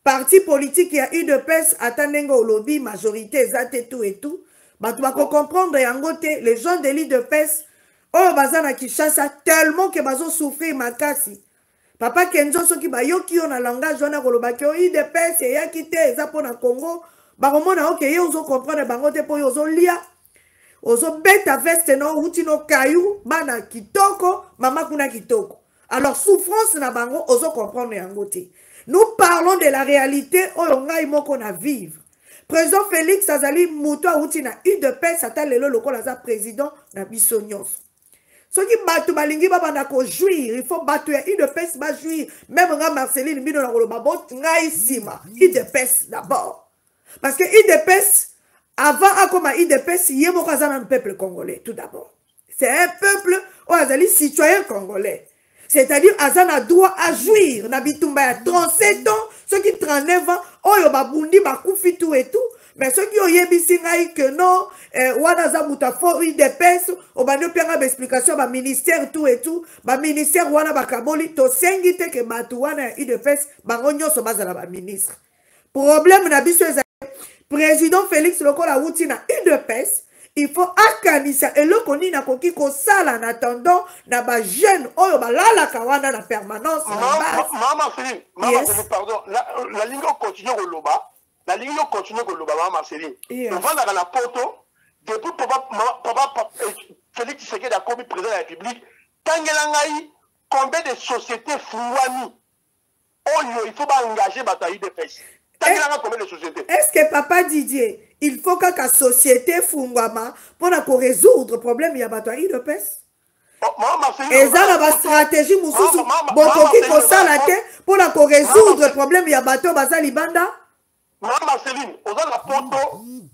Parti politique ya UDPS atanengo au lobby majorité ezate tout et tout. Batu bako comprendre yango te, les gens de l'UDPS oh bazana Kinshasa tellement que bazo souffrir makasi. Papa Kenzo soki bayoki yo na langage wana kolobaki o UDPS ya kite eza pona Congo bakomona oke yo ozo comprendre bango te po yo ozo lia ozo beta veste no uti no kayu bana kitoko mama kuna kitoko. Alors souffrance na bango ozo comprendre yango te. Nous parlons de la réalité oyo ngai moko na vivre. président Félix azali moto awuti na UDPS ata lelo lokola aza président na biso nyonso. Soki bato balingi babanda ko jouir, il faut bato ya UDPS ba jouir. Même nga Marceline bino na koloba bot ngai sima UDPS d'abord. Parce que UDPS avant akoma UDPS yemoko aza na peuple congolais tout d'abord. C'est un peuple ou azali citoyen congolais. C'est-à-dire azana droit à jouir na bitumba ya 37 ans, ceux qui 39 ans, oyo babundi bakufi tout et tout. Mais ceux qui ont yebisi ngai que non, wana za mutafo UDPS, obandi opianga ba explication ba ministère tout et tout, ba ministère wana bakaboli to sengi te ke batu wana UDPS bango nyonso bazala ba ministre. Problème na biso ezali président Félix lokola wuti na UDPS, il faut akanisa eloko nini nakoki kosala en attendant na ba jeune oyo balalaka wana na permanence na base. Maman Céline, pardon, la ligne continue au loba. La ligne continue au loba, maman Céline. On va dans la poto depuis papa Félix Tshisekedi a commis président de la République. Tangelangai, combien de sociétés fouani oyo il faut pas engager bataille de pêche. Est-ce que papa Didier, il faut que la société fungwama pour résoudre le problème il y a bataille de pêche? Et ça la stratégie mususu bokoki ko sala te pour résoudre le problème il y a bateau baza libanda. Maman Marceline, on a la poto,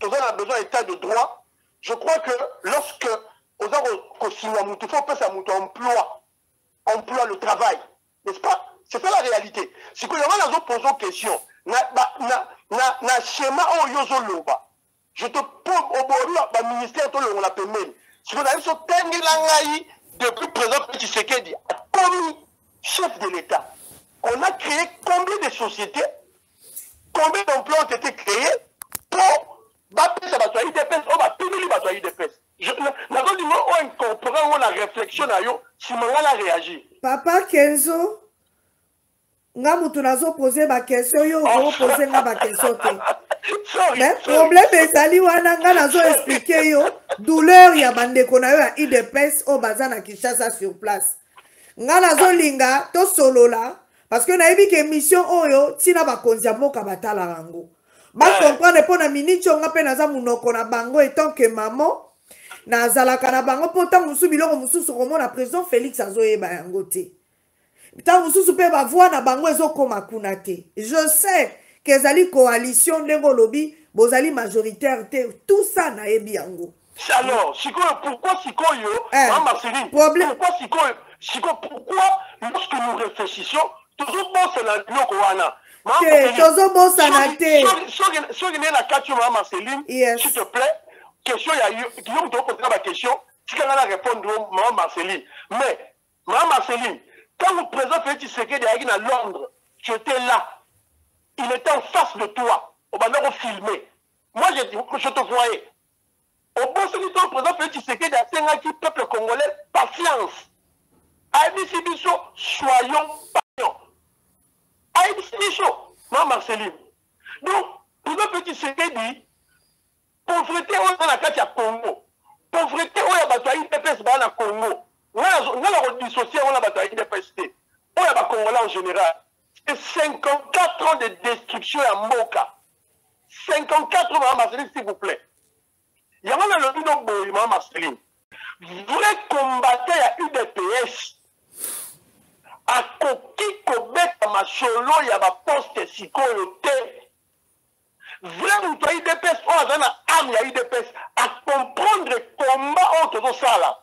on a besoin d'état de droit. Je crois que lorsque on a il faut passer à mon emploi le travail, n'est-ce pas? C'est ça la réalité. C'est que nous avons posé une question. Na schéma oyo loba. Je te pose au ministère de la paiement. Si vous avez ce tengilangai depuis président Tshisekedi comme chef de l'État, on a créé combien de sociétés, combien d'emplois ont été créés pour battre sa bataille de pêche, on va punir les batailles de pêche. Je n'ai incorporé la réflexion à yo, si on a réagi. Papa Kenzo, nga mutu nazo poser ba question yo go poser nga ba question te. Mais problème ezali wana nga nazo expliquer yo douleur ya bandeko na yo ya UDPS o bazana Kinshasa sur place. Nga nazo linga to solola parce que na yebi ke mission oyo tina ba konzia moka batala rango. Ba comprendre po na minute nga pe naza munoko na bango etant que maman na zalaka na bango pourtant musu biloko mususu komona président Félix azoyeba yango te. Je sais que les coalitions de lobby, bozali majoritaire, tout ça n'a pas bien. Alors, pourquoi pourquoi lorsque nous réfléchissons, toujours bon c'est la Koana. Toujours bon c'est la s'il te plaît, question il y a eu qui ont posé la question, tu vas répondre maman Marceline. Mais maman Marceline, quand le président Félix Tshisekedi est à Londres, tu étais là. Il était en face de toi. On va filmer. Moi, je te voyais. Au bon sens du temps, le président Félix Tshisekedi a dit à qui peuple congolais, patience. Aïdissi Bicho, soyons patients. Aïdissi Bicho, non Marceline. Donc, le président Félix Tshisekedi, pauvreté dans la carte à Congo. Pauvreté où il y a bataille de PPS dans le Congo. On a dissocié la bataille de PST. On a Congolais en général. C'est 54 ans de destruction à Moka. 54 ans, Marceline, s'il vous plaît. Il y a un lobby de Marceline. Vrai combattant à UDPS. À Koki Kobet Macholo, il y a un poste Sikoyote. Vrai moutoua UDPS, on a une arme à UDPS. À comprendre le combat entre ça là.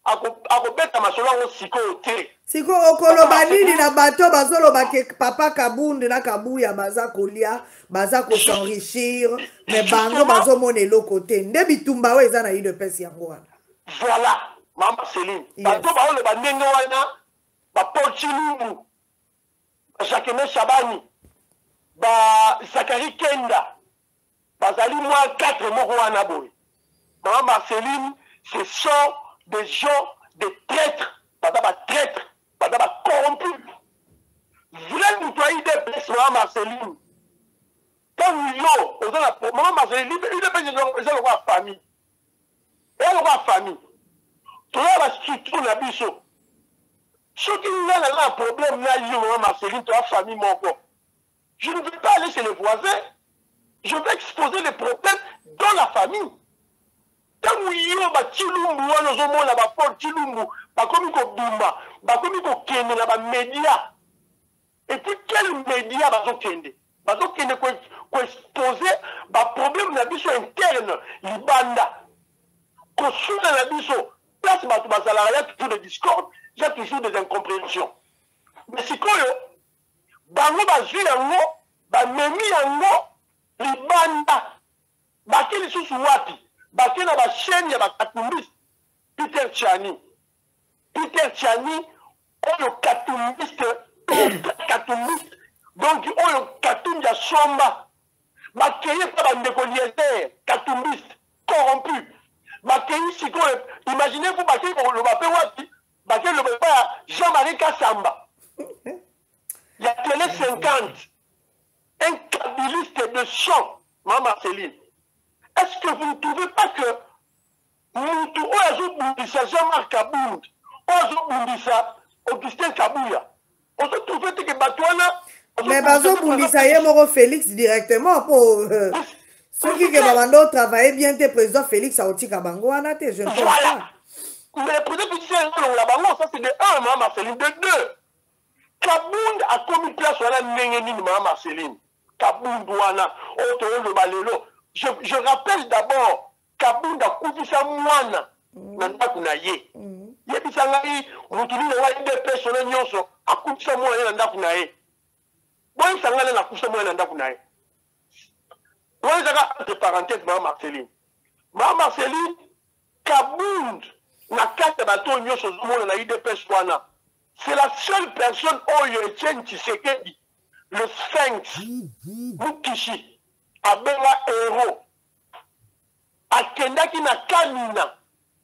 Akobeta masolo ngo siko te siko okoloba nini na bato bazoloba ke papa Kabunde na Kabuya baza kolia baza ko s'enrichir mais bango bazomona eloko te nde bitumba we eza na UDPS yango wana. Voilà mama Céline bato bazoloba ndenge wana ba Paul Chilumbu ba Jacques Shabani ba Zakari Kenda bazali moi 4 moko wana boy mama Céline ce sont des gens, des traîtres, traîtres, corrompus. Vrai moutoua UDPS, maman Marceline. Quand nous, maman Marceline, UDPS, c'est la famille. Et la famille. Tout la structure de la bicho. Ceux qui ont un problème, maman Marceline, tu as famille, mon corps. Je ne veux pas aller chez les voisins. je vais exposer les problèmes dans la famille. Tant yo ba Chilumbu wana zomona ba Paul Chilumbu ba komi ko bumba ba komi ko kende na ba média. Et puis quel média ba zo kende ko exposer ba problème na biso interne libanda. Ko suna na biso place ba ba salariat toujours des discordes, il y a toujours des incompréhensions. Mais si koyo bango ba zui yango ba memi yango libanda ba kili susu wapi baki na ba chaîne ya ba katumbiste Peter Tchani oyo katumbiste donc oyo katumbi ya somba bakeye pa bandeko liétaire katumbiste corrompu bakeye sikoyo imaginez-vous bakeye koloba pe wapi bakeye loba pa Jean-Marie Kassamba ya télé 50 un kabiliste de chant Maman Marceline. Est-ce que vous ne trouvez pas que Moutou Oazou Jean-Marc Kabound, Oazou Bundissa, Augustin Kabouya, on se trouvait que Batouana. Mais Bazo Bundissa, il y a Félix directement pour ceux qui ont travaillé bien, le président Félix a aussi Kabango, je ne sais pas. Mais le président Félix ça c'est de 1, Maman Marceline, de 2. Kabound a commis place sur la Nénéni, Maman Marceline. Kabound Douana, Oto Balelo. Je rappelle d'abord Kabound a couvert sa moine nanda kunaye. Yebisa ngai mutuli na wa ide personnel nyonso a couvert sa moine nanda kunaye. Bon sangala na couvert sa moine nanda kunaye. Bon zaka entre parenthèses Maman Marceline Kabound na kata bato nyonso zomona na ide personnel. C'est la seule personne oyo Etienne Tshisekedi le Sphinx Mukishi abenga héros akendaki na kamina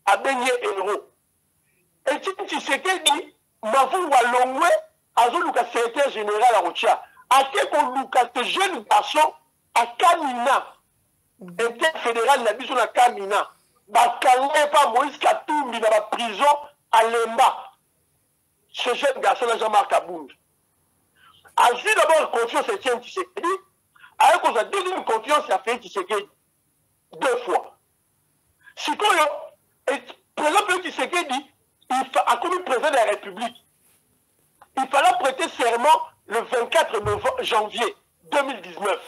abenye héros Etienne Tshisekedi mavu walongwe azoluka secrétaire général à Rocha ake koluka ce jeune garçon à kamina interfédéral na biso na kamina bakanga pa Moïse Katumbi na ba prison à Lemba ce jeune garçon là Jean-Marc Kabound a vu d'abord confiance à Etienne Tshisekedi. Avec qu'on a deuxième confiance à Félix Tshisekedi 2 fois. Si quand le président Félix Tshisekedi a commis président de la République, il fallait prêter serment le 24 janvier 2019.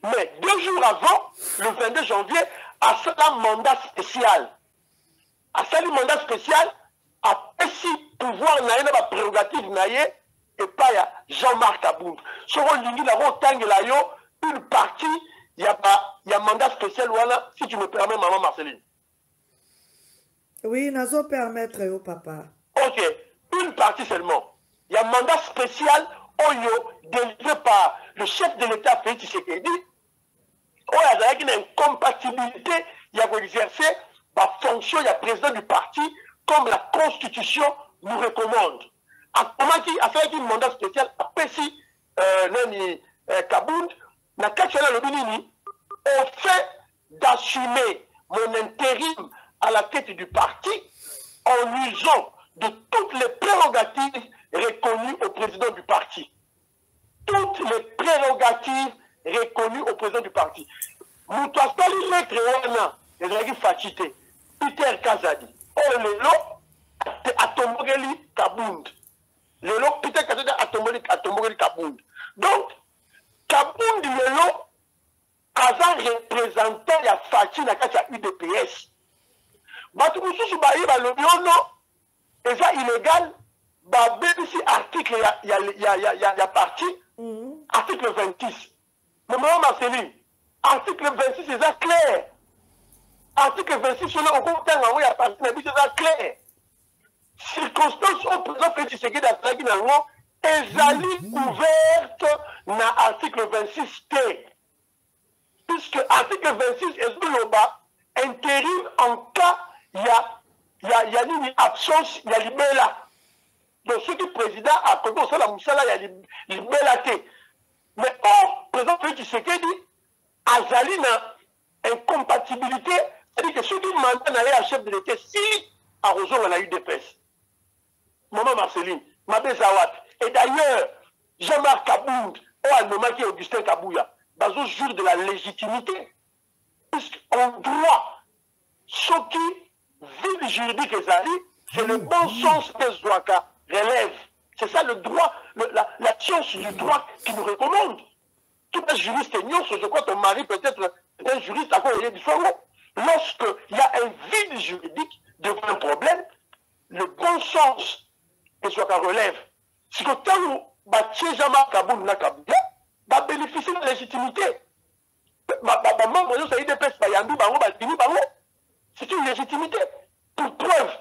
Mais 2 jours avant, le 22 janvier, a fait un mandat spécial. A fait un mandat spécial, a aussi pouvoir naïe dans la prérogative naïe et pas Jean-Marc Kabound. Sur le ligne de la une partie, il y a mandat spécial, voilà, si tu me permets, Maman Marceline. Oui, nous permettre au papa. Ok, une partie seulement. Il y a mandat spécial, délivré par le chef de l'État, Félix Tshisekedi. Il y a une incompatibilité, il y a exercer la fonction, il y a président du parti, comme la Constitution nous recommande. Comment qui a fait un mandat spécial, après si Kabound, au fait d'assumer mon intérim à la tête du parti en usant de toutes les prérogatives reconnues au président du parti. Toutes les prérogatives reconnues au président du parti. Moutouastali lettre wana, les fatigués, Peter Kazadi, Lelo, Atomogeli Kabound. Lelo, Peter Kazadi, Atomogeli Kabound. Donc, Kabound Lelo, Kaza représentant la fatigue dans la UDPS. Batumusu Bayi, Balobiono, et ça illégal, même si article, il y a parti, article 26. Mais Maman Marceline, article 26, c'est ça clair. Article 26, sur le compte, il y a parti, c'est ça clair. Circonstances au présent que tu sais que dans la Guinée, elles ouvertes dans l'article 26T. Puisque l'article 26 est le bas, intérim en cas, il y a une absence, il y a libéla. Donc, ce qui est président a commencé la moussala, il y a libélaté. Mais or, président Félix Tshisekedi, Azali n'a incompatibilité, c'est-à-dire que ceux qui mandat d'aller à chef de l'État, si à Roson, on a eu des pèses. Maman Marceline, Mabé Zawad. Et d'ailleurs, Jean-Marc Kabound, ou Almoma qui est Augustin Kabouya, bazo jour de la légitimité. Puisqu'en droit, ce qui vide juridique c'est le bon sens que Zouaka relève. C'est ça le droit, la science du droit qui nous recommande. Tout un juriste je crois que ton mari peut-être est un juriste à quoi il est différent. Lorsqu'il y a un vide juridique devant un problème, le bon sens que Zouaka relève, c'est que tant que Jama Kaboul n'a Kabouya, va bénéficier de la légitimité. C'est une légitimité. Pour preuve,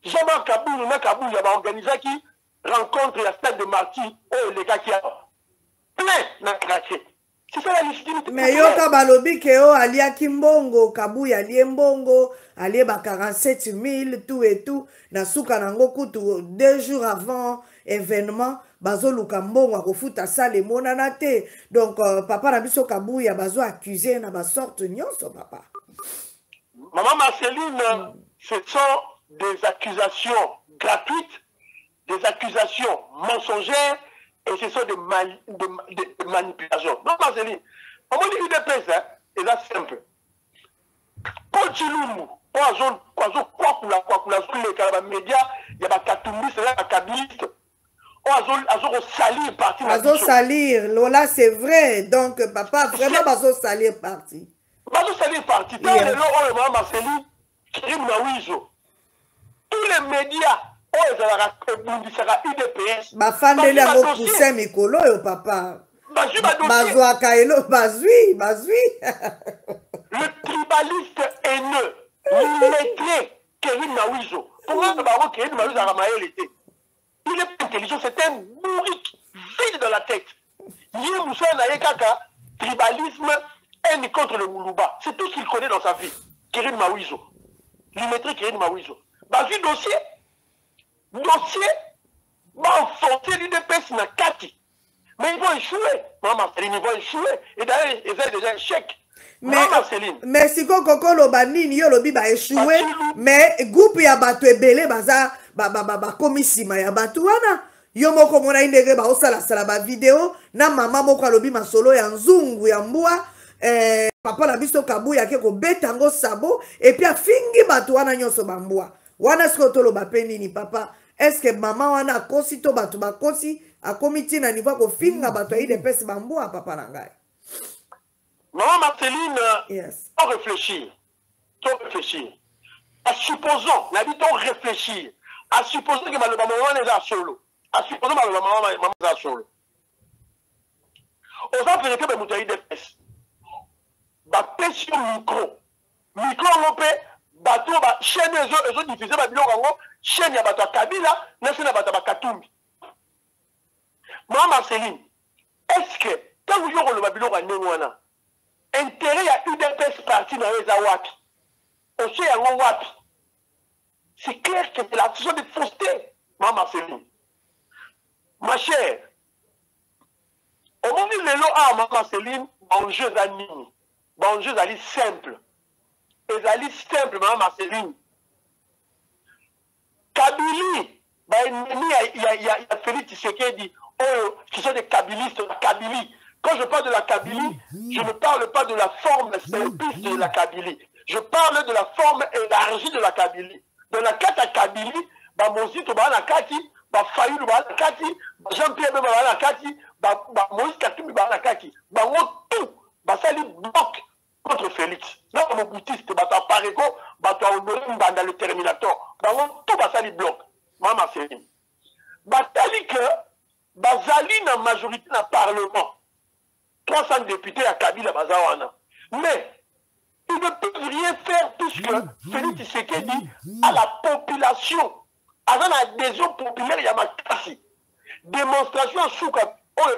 Jama Kaboul n'a Kabouya va organiser qui rencontre la stade de Marty et les gars qui a plein dans le quartier. C'est ça la légitimité. Mais yo ka balobi ke o alia kimbongo Kabuya alie mbongo alie ba 47 000 tout et tout na suka nango kutu 2 jours avant événement bazo luka mbongo akofuta sale monana te donc papa na biso Kabuya bazo accusé na ba sorte nyonso papa. Maman Marceline, ce sont des accusations gratuites, des accusations mensongères et ce sont des manipulations. Non, Marceline, comment dit UDPS, c'est simple. Paul Chilumbu, les médias, il y a des katumbistes, il y a des kabilistes. On salir parti. Bazo salir, Lola, c'est vrai. Donc, papa, vraiment, bazo salir parti. Bazo salir parti. Dans les lois, Marceline, Kirim Nawizo, tous les médias, bafandeli yango poussin mikolo oyo papa bazwaka elo bazwi le tribaliste haineux l'illettré Kérim Nawizo pourquoi baro Kérim Nawizo a ramaillé l'été il est intelligent c'est un bourrique vide dans la tête Yé Moussa Naye Kaka tribalisme haine contre le Moulouba c'est tout ce qu'il connaît dans sa vie Kérim Nawizo l'illettré Kérim Nawizo bazwi dossier va enfoncer l'UDPS na kati. Mais ils vont échouer. Maman Marceline, ils vont échouer. Et d'ailleurs, ils ont déjà un chèque. Maman Marceline. Mais si Koko Lobanini, yo lobi va échouer. Mais groupe ya bato ebele baza ba komisima ya bato wana. Yo moko mona indege ba osala sala ba vidéo na mama moko alobi masolo ya nzungu ya mbwa papa na biso Kabuya ke ko betango sabo et puis afingi bato wana nyonso ba mbwa. Wana skoto lo ba penini papa. Est-ce que maman wana akosi to bato bakosi akomiti na niveau ko finga bato yi de pesi bambo a papa na ngai. Maman Marceline, yes. Faut réfléchir. À supposons, la vie doit réfléchir. À supposer que ma maman est là solo. À supposer que ma maman est là solo. Aux enfants que ma yi de pesi. Ba pression micro. Micro on peut bateau ba chaîne les autres diffuser ba biloko ngo chaîne ya bato Kabila na chaîne ya bato Katumbi. Maman Marceline, est-ce que quand vous yoko le biloko ndenge wana intérêt ya UDPS parti na eza wapi? Aussi yango wapi? C'est clair que c'est la façon de fausseté, Maman Marceline. Ma chère, au moment où Maman Marceline, enjeu za nini? Enjeu ali simple. Ezali simple, Maman Marceline. Kabili, il y a Félix Tshisekedi, qui sont des kabilistes, la Kabylie. Quand je parle de la Kabylie, je ne parle pas de la forme simpliste de la Kabylie. Je parle de la forme élargie de la Kabylie. Dans la Kata Kabylie, Mozito Banakati, Fayulu Banakati, Jean-Pierre Banakati, Moïse Katumbi Banakati, tout, Basali bloc contre Félix. Là, mon boutiste, Pareko, Honoré dans le Terminator, tout Basali bloc. Maman Céline. Batali que Bazali na majorité dans le Parlement. 300 députés à Kabila Bazawana. Mais ils ne peuvent rien faire puisque Félix Tshisekedi à la population, à l'adhésion populaire, il y a ma classe. Démonstration sous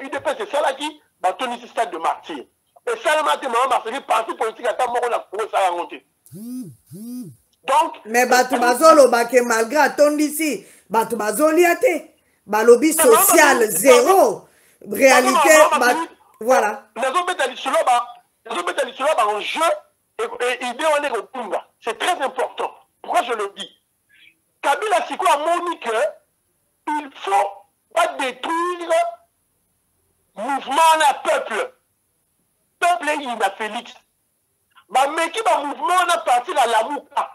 UDP, c'est ça là qui va tenir ce stade de martyr. Et ça, le matin, Maman Marceline, parti politique, à mort, on a trouvé ça à monter. Donc. Mais Batubazolo, malgré attendu ici, Batubazoli a été. Lobby social, zéro. Réalité, voilà. Les autres en jeu et idée on est au Tunga. C'est très important. Pourquoi je le dis? Kabila Siko a montré qu'il ne faut pas détruire le mouvement d'un peuple. Peu na Félix. Bameki ba mouvement na parti na Lamuka.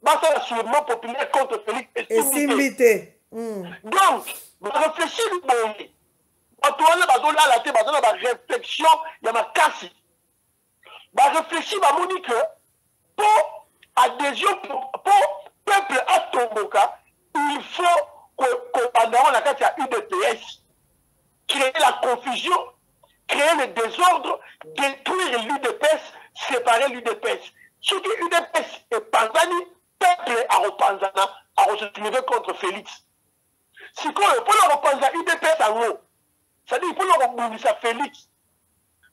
Ça le soulèvement populaire contre Félix et Simbité. Donc, réfléchir bon. Antoine bazola la tête bazona ba réflexion ya makasi. Ba réfléchir ba moni que pour adhésion pour peuple à Tomboka, il faut que pendant la carte ya UDPS créer la confusion, créer le désordre, détruire l'UDPS, séparer l'UDPS. Ce qui UDPS et Panzani, peuple à Panzana, à se soulever contre Félix. Si pour le repenser UDPS en haut, c'est-à-dire pour le repenser Félix,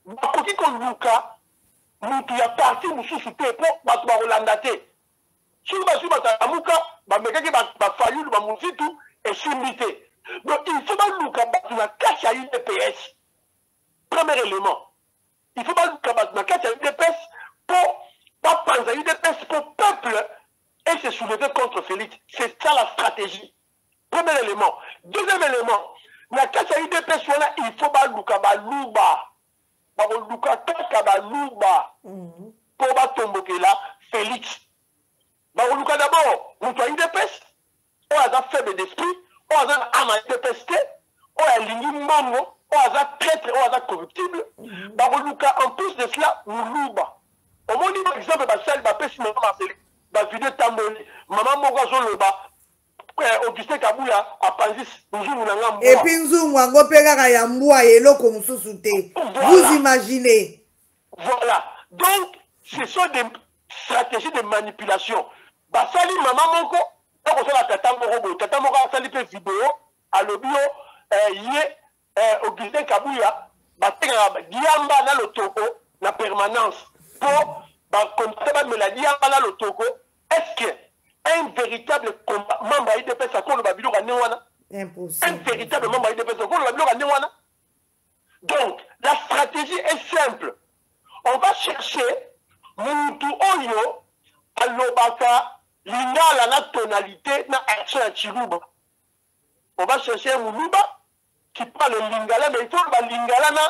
bakoki ko luka, mutu ya parti mususu te po batu ba Holandate. Si ba su ba muka, ba mekaki ba fayu ba musitu et simbité. Donc il faut pas luka batu na kati ya UDPS. Premier élément. Il faut pas luka batu na kati ya UDPS pour pas penser UDPS pour peuple et se soulever contre Félix. C'est ça la stratégie. Premier élément. Deuxième élément, la kati ya UDPS voilà, il faut pas luka ba luba. Ba luka kaka ba luba. Pour ba tomboke là Félix. Ba luka d'abord, mutu ya UDPS, on a faible d'esprit, on a un UDPS, on a ligné mango, on a traître, on a corruptible. Ba luka en plus de cela, luba. Au moins par exemple ba sel ba pesi maman Marcel, ba vidéo tamboli, maman moko zoloba. Augustin Kabouya a Panzis, et puis Nzungu Ango Pegara Yambua et Loko Moussousoute. Vous imaginez. Voilà. Donc, ce sont des stratégies de manipulation. Basali maman moko, on a tata moko, tata moko a sali pe vidéo, à l'obio, Augustin Kabouya, Diamba na lotoko, na permanence, pour, comme me l'a dit, Diamba na lotoko, est-ce que un véritable combat, membre IDPS à le Babylon à Néwana. Un véritable membre IDPS à le Babylon à Néwana. Donc, la stratégie est simple. On va chercher Moutou Oyo à l'Obaka, l'Inga la tonalité, na action à Chiruba. On va chercher un Moulouba qui parle Lingala, mais il faut que Lingala na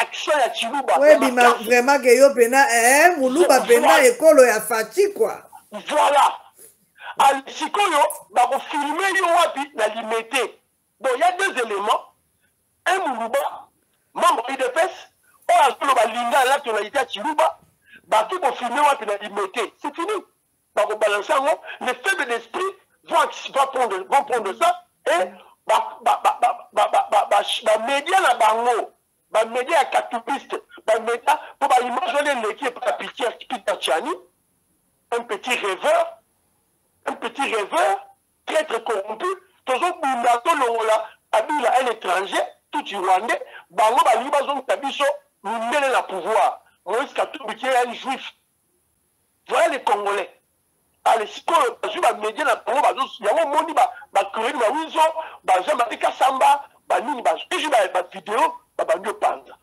action à Chiruba. Oui, mais vraiment que yo pena, Moulouba pena école ya Fati quoi. Voilà. Alors, si on va filmer la limité. Donc, il y a deux éléments. Un Moulouba, membre IDPS, on va linga la tonalité à Chilouba, tout pour filmer la limité. C'est fini. Donc, on balance les faibles d'esprit vont prendre ça et média la bango, média catoupiste, média pour imaginer l'équipe à Pitié Tchani, un petit rêveur. Un petit rêveur, traître corrompu, toujours Bundato Longola, habile à un étranger, tout Rwandais, Bango Balibazon Tabiso, nous mêlons la pouvoir. Moïse Katoubi qui est un juif. Voilà les Congolais. Allez, si on a un média, il y a un monde qui a un Wizo, Jean-Marie Samba, Banini, vidéo, Bandio Panda.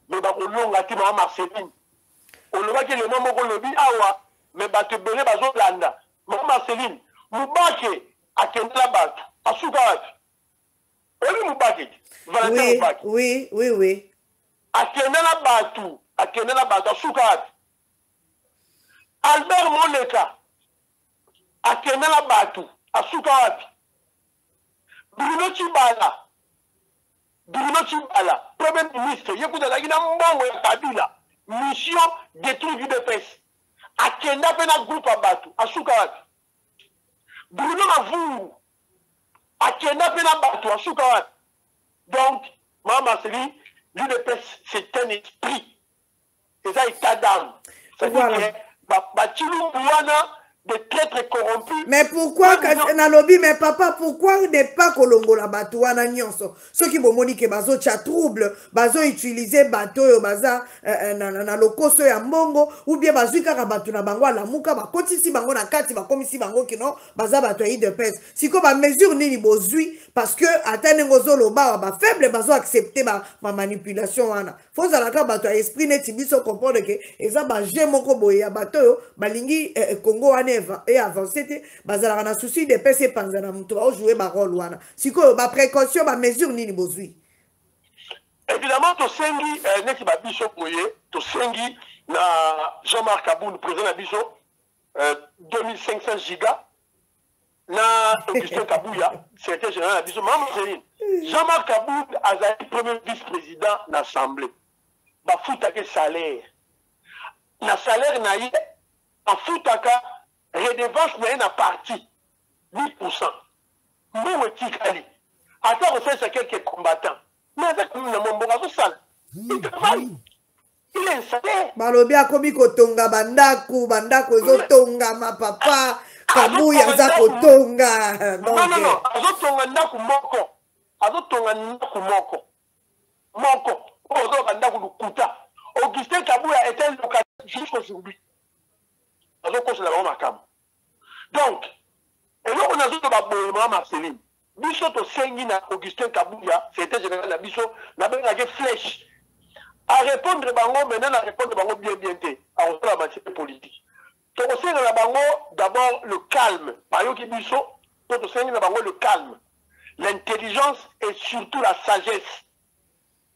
Mais on a dit Marceline. On a dit les mamans qu'on lobby, mais tu béné Bazo Landa. Maman Marceline, Moubake, à Kendala Bat, à Soukarat. Oui, Moubake. Oui. À Kendala Batou, à Soukarat. Albert Moneka, à Kendala Batou, à Soukarat. Bruno Chibala, Premier ministre, Yekuta Lagina Mbongo ya Kabila, mission détruire l'UDPS. À Kenya, un groupe à Batou, à Soukarat. Bruno Mavou, à Kenya, un Batou, à Soukarat. Donc, Maman Marceline, l'UDPS, c'est un esprit. C'est ça, état d'âme. C'est-à-dire que, de traîtres corrompus. Mais pourquoi, Nalobi, mais papa, pourquoi ne pas Kolongo la Batouana Nyonso? Ceux qui vont moniquer bazo tcha trouble, bazo utiliser bateau, baza, na lokoso ya mbongo, ou bien bazo kaka batou na bango la muka, ba koti si bango na kati, ba komi si bango kino, baza bato yi de pèse. Si ko ba mesure nini bozui, parce que atteindre ngozo lo ba faible, bazo accepter ma manipulation wana. Faut zalaka bato esprit neti biso comprendre que, eza ba jemoko boye ya bato, balingi Congo wane et avancé, bazala na souci de PC panzana muto ba jouer ba rôle wana. Siko ba précaution ba mesure nini bozui. Évidemment to sengi neti ba biso boye tosengi na Jean-Marc Aboun président na biso 2500 gigas na Augustin Kabouya secrétaire général na biso maman Céline Jean-Marc Aboun azali premier vice-président na assemblée bafutaka salaire na salaire na ye afutaka redevance na ye na parti 8%. Mbongo tikali ata kosalisa quelques combattants mais aza komi na mombongo azosala il travaille. Il est installé. Balobi akomi kotonga bandako ezotonga ma papa Kabouya aza kotonga. Non, azotonga ndako moko. Azotonga ndako moko. Ozo ndako lukuta. Augustin Kabouya était locataire jusqu'aujourd'hui. Azokosa la makam. Donc, et là on a zo ba boyema Marceline. Biso to sengi na Augustin Kabouya, c'était général na biso na benga ke flèche. À répondre bango maintenant à répondre bango bien à la matière politique. Donc on sait dans la bango d'abord le calme. Par exemple biso, donc on sait dans la bango le calme, l'intelligence et surtout la sagesse.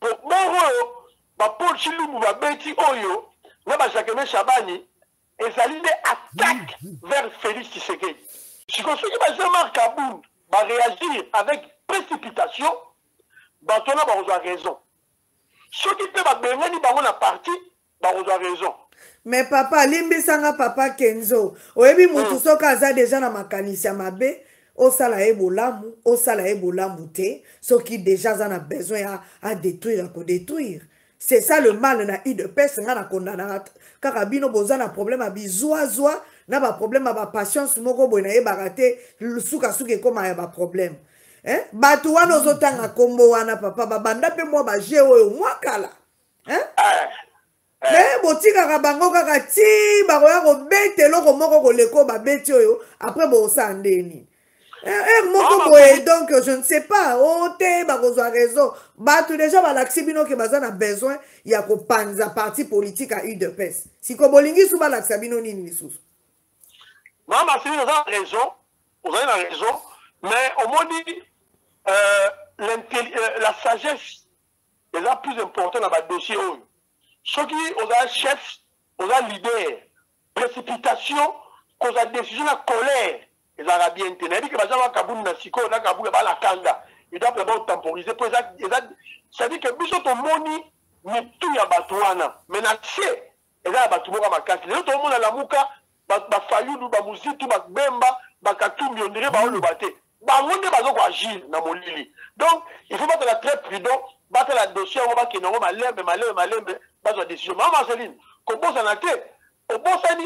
Donc bon Paul Chilumbu va beti oyo, na ba Jacques Chabani et ça l'idée attaque vers Félix Tshisekedi. Si on sait que Jean-Marc Aboun va réagir avec précipitation, bah on a raison. Ceux qui peuvent venir dans la partie, ils ont raison. Mais papa, limbisanga papa Kenzo, oyebi mutu soka aza déjà na makanisi ya mabe, osala ebolamu, te, ceux qui déjà en a besoin à détruire, à détruire. C'est ça le mal na UDPS nga na kondana kaka bino boza na problème a bizwa na ba problème a ba patience moko boy na yebarate suka koma ya ba problème. Hein? Batu wana ozotanga kombo wana papa babanda pe mwa ba je oyo mwakala. Hein? Botika bango kaka ti ba koya ko bete loko moko ko leko ba beti oyo après bo sandeni. Moko boye donc je ne sais pas ote ba kozwa raison. Batu déjà ba laksi bino ke baza na besoin ya ko panza parti politique à UDPS. Si ko bolingi su ba laksa bino nini lisusu. Maman si vous avez raison, mais au moins dit la sagesse est la plus importante dans le dossier. Ceux qui ont un chef, ont un leader, précipitation, cause de décision, la colère, ils ont bien tenu. Il dit que les gens Kaboun na siko, na Kaboun ba la kanga. Ils doivent d'abord temporiser. Ça dit que biso to moni ni tout ya batouana. Mais na c'est ils ont batoumo comme makasi. Les autres monde la muka ba fayulu ba muzitu ba bemba ba katumbi on dirait ba le baté. Agir dans mon lit. Donc, il faut être très prudent, battre la dossier, on va qu'il y ait une décision. Maman Céline, comment ça n'a été? Au bon sens,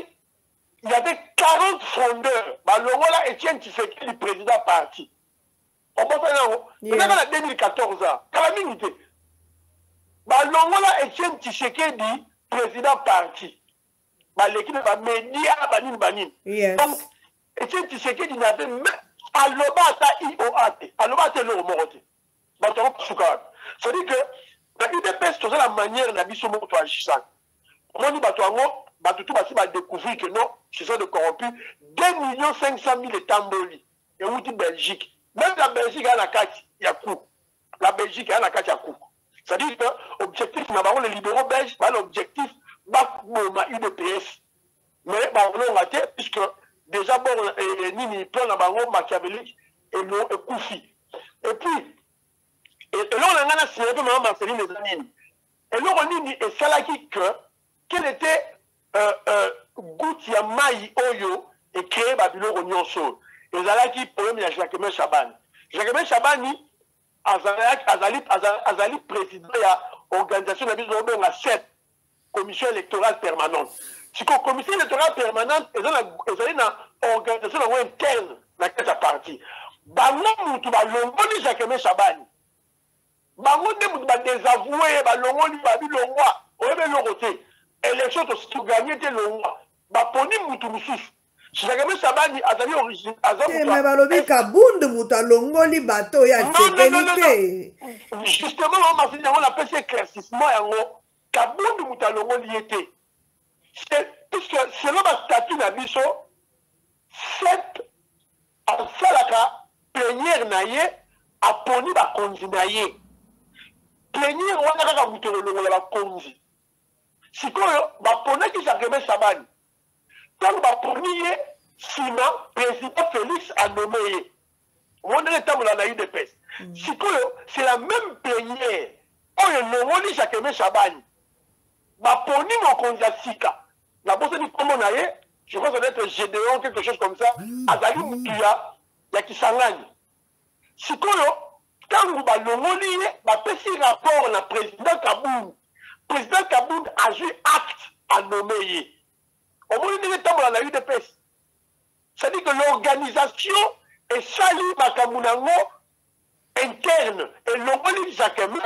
il y avait 40 frondeurs. Le Etienne Tshisekedi, le président parti. Au bon sens, il y a 2014 ans. Calamité. Le Etienne Tshisekedi, président parti. L'équipe va média, banin. Donc, Etienne Tshisekedi n'avait même alobata IOAT, alobata le morote. C'est-à-dire que dans l'UDPS, c'est la manière de biso moto agissant. On dit batutu basi va découvrir que non, ce sont des corrompus. 2 500 000 tamboli. Et on dit Belgique. Même la Belgique a la carte, il y a coup. La Belgique a la carte, il y a coup. C'est-à-dire que l'objectif, les libéraux belges, l'objectif, c'est UDPS. Mais on a raté, puisque déjà, bon, Nini, plan la bango machiavélique et Koufi. Et puis, et là, on a signé un peu Marceline les années. Et là, on dit, et ça là quel était Goutia Maï Oyo et créé Babylone Union Sol. Et ça qui problème, il y a Jacques Chabani. Jacques Chabani, Azali président de l'organisation de la mise en 7 commission électorale permanente. Si la commission électorale permanente est une organisation interne dans cette partie, bango mutu balongoli Jacques Chabani. Bango de mutu ba désavoué balongoli babilongwa oyebe lokote. Élection to gagner te longwa. Ba poni mutu mususu. Jacques Chabani azali origine azali. Mais balobi kabunde mutu alongoli bato ya sécurité. Justement on m'a dit on appelle ça éclaircissement yango. Kabunde mutu alongoli était. Puisque selon ma statut d'Abisso, cette en salaka plénière naïe a poni ba konzi naïe. Plénière on a ka mutolo la konzi. sikoyo baponaki Jacquemain Chabani ntango baponi ye nsima président Félix anome ye omondeli etambola na UDPS sikoyo c'est la même plénière oyo elongoli Jacquemain Chabani baponi mokonzi ya sika nabosani nkombo na ye je crois que ça doit être Gédéon quelque chose comme ça azali mutu ya Kisangani sikoyo ntango balongoli ye bapesi rapport na président Kabound président Kabound a joué acte à nommer ye omoni ndenge etambola na UDPS c'est-à-dire que l'organisation esali makambo nango interne elongoli Jacquemain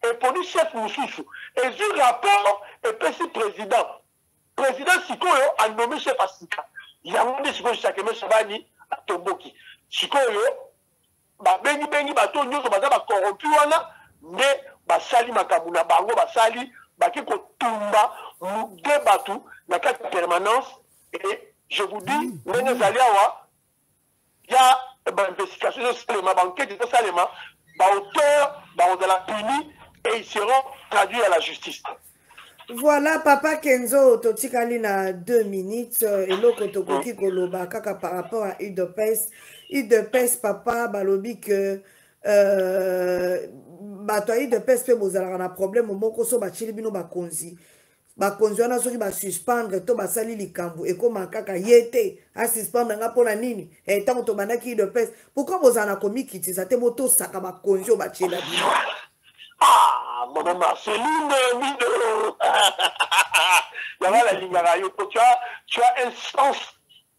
eponi chef mosusu ezwi rapport epesi président sikoyo anommé chef ya sika yango nde sikoyo Jacquemain Chabani atomboki sikoyo babengi bato nyonso baza bakorrompu wana nde basali makambo na bango basali baki kotumba de bato na kati ya permanence et je vous dis ndenge ezali awa ya bainvestigation ezosalema baenquête ezosalema baauteur bakozala puni et ils seront traduits à la justice. Voilà, Papa Kenzo, totikali na 2 minutes. Eloko tokoki koloba kaka par rapport à UDPS. UDPS, papa, balobi que bato ya UDPS pe bozalaka na problème moko so bachili bino bakonzi. Bakonzi wana soki basuspendre to basali likambo ekoma kaka yete a suspendre nga pona nini ntango tobandaki UDPS. Pourquoi bozala na komikitisa te botosaka bakonzi o bachela bino? Ah, Maman Marceline, Mido. La lingara, tu as un sens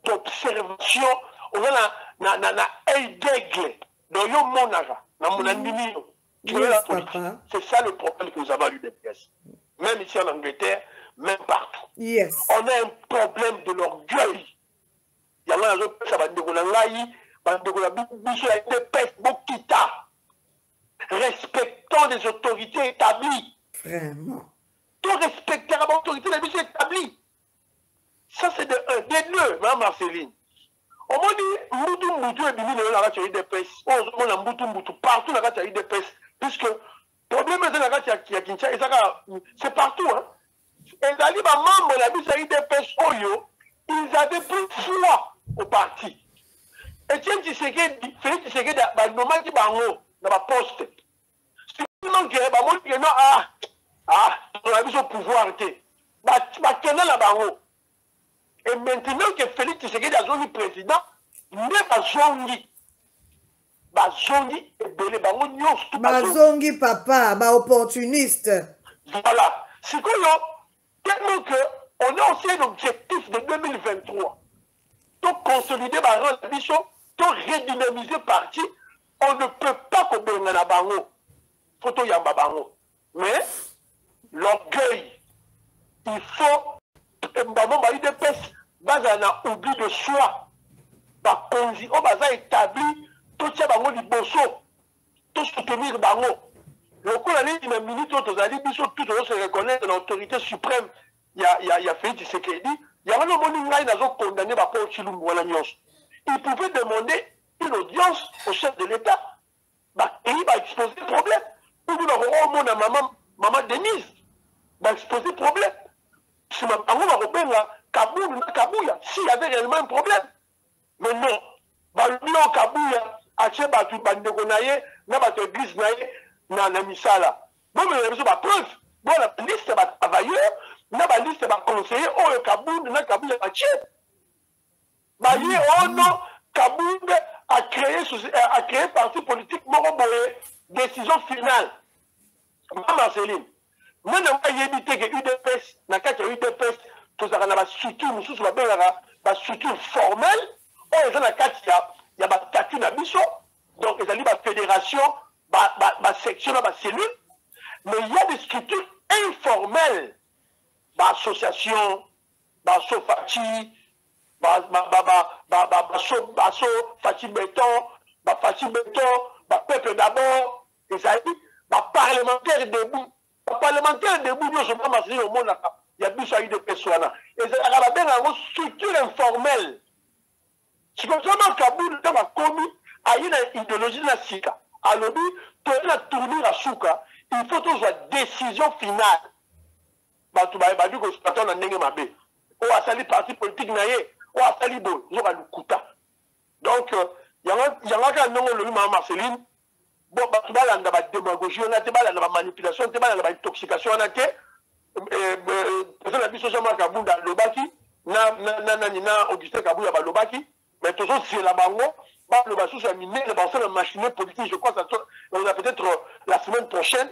d'observation. On a un œil d'aigle. Dans yon monara, dans mon ami. C'est ça le problème que nous avons à l'UDPS. Même ici en Angleterre, même partout. Yes. On a un problème de l'orgueil. Il y a un autre ça va dire respectons les autorités établies. Vraiment. Tout respecter l'autorité établie. Ça, c'est de un. Des deux, Mme Marceline. On m'a dit, Moutou et Bimi, la race UDPS. On a Moutou, partout la race UDPS. Puisque le problème est la race qui a Kinshasa, c'est partout. Hein. Et les membres de la race UDPS, ils avaient plus foi au parti. Et tiens, Tshisekedi, Félix Tshisekedi, normal qui bango. Dans ma poste. Si vous n'avez pas on a besoin de pouvoir. Et maintenant que Félix Tshisekedi a zone président, il Bazongi et Belé Bango Nyos. Bazongi papa, opportuniste. Voilà. C'est que tellement qu'on a aussi un objectif de 2023. Donc consolider la mission, donc redynamiser le parti. On ne peut pas couper la bango. Photo yamba bango. Mais l'orgueil, il faut maman ba UDPS baza na oubli de soi. Ba konzi o baza établi to tia bango liboso. To soutenir bango. Le coup la ligne minute to zali biso tout se reconnaître l'autorité suprême. Il y a Félix Tshisekedi. Il y a un moment ngai nazo condamné ba Paul Chilumbu wala nyos. Il pouvait demander une audience au chef de l'État, il va exposer le problème. Ou bien maman Denise va exposer le problème. Si maman Kabouya, s'il y avait réellement un problème. Mais non, l'Union Kabouya, Ache Batu Bandegonaye, Nabato Église Naye, Nana Misala. Bon, mais il y a preuve. Bon, la liste va travailler, la liste va conseiller, oh, le Kabouya, Ache. Oh non, Kabound a créé parti politique Moroboé, décision finale. Mme Marceline, nous avons évité que l'UDPS, dans le cas de l'UDPS, nous avons une structure formelle, il y a une statut de mission, donc il y a une fédération, une section, une cellule, mais il y a des structures informelles, une association, une SOFATI, Fati Béton, peuple d'abord, et ça dit, parlementaire debout. Parlementaire debout, nous sommes pas au monde, il y a plus de personnes. Et c'est une structure informelle. C'est comme ça que Kaboul a commis à une idéologie de la SICA. Alors, pour la tournure à Souka, il faut toujours une décision finale. bato badi kospata na ndenge mabe oyo asali parti politique na ye oyo asali boye zoka lukuta donc yango kaka ndenge olobi mama Marceline bon bato balanda badémagogie wana te balanda bamanipulation te balanda baintoxication wana te président na biso Jean-Marc Kabunda alobaki na Augustin Kabuya balobaki mais tozozela bango baloba susu ya minene basala machine politique je crois ça on a peut-être la semaine prochaine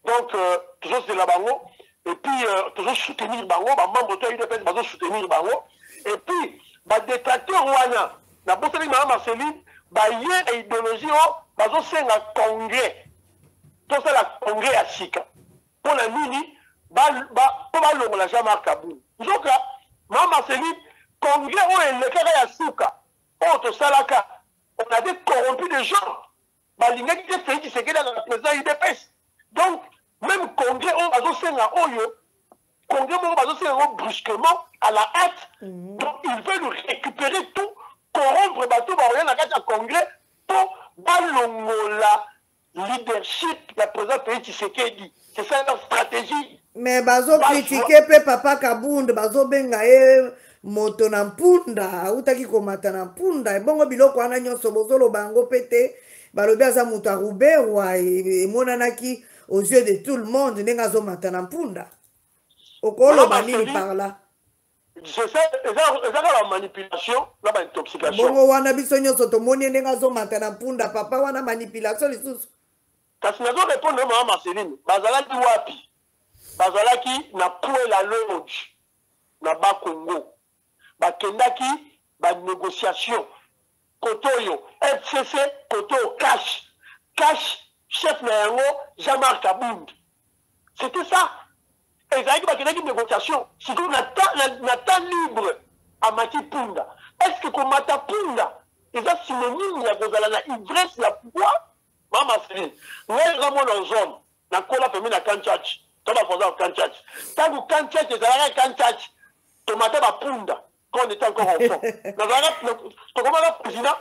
donc tozozela bango et puis tozosoutenir bango bamembre to ya UDPS bazosoutenir bango et puis badétracteur wana na bosali mama Marceline baye idéologie o bazosenga congrès tosala congrès ya sika mpona nini po balongola Jean-Marc Kabunda nzoka mama Marceline congrès oyo elekaka ya suka oyo tosalaka on avait corrompu des gens balingaki te Félix Tshisekedi na président UDPS donc même congrès oyo bazosenga oyo congrès moko bazosenga yango brusquement à la hâte donc il veut nous récupérer tout corrompre bato baoya na kati ya congrès po balongola leadership ya président Félix Tshisekedi c'est ça leur stratégie mais bazocritique mpe papa Kabunda bazobenga ye moto na mpunda autaki komata na mpunda ebongo biloko wana nyonso bozoloba yango mpe te balobi aza moto aruberwa emonanaki aux yeux de tout le monde ndenge azomata na mpunda okoloba nini par là ezaka ba manipulation na ba intoxication bongo wana biso nyonso tomoni ndenge azomata na mpunda papa wana manipulation lisusu kasi nazo répondre mama Marceline bazalaki wapi bazalaki na Puela Lodge na Bakongo bakendaki banégociation kotoyo FCC koto cash chef na yango Jean-Marc Kabunda c'était ça ezalaki bakendaki négociation sikoyo na temps libre amati punda est-ce que komata punda eza synonyme ya kozala na ivresse ya pouvoir mama Marceline ngai ngamona zone nakola pembe na Kanchachi to bakoza Kanchachi ntango Kanchachi ezalaka Kanchachi tomata bapunda quand on était encore enfant tokomaka président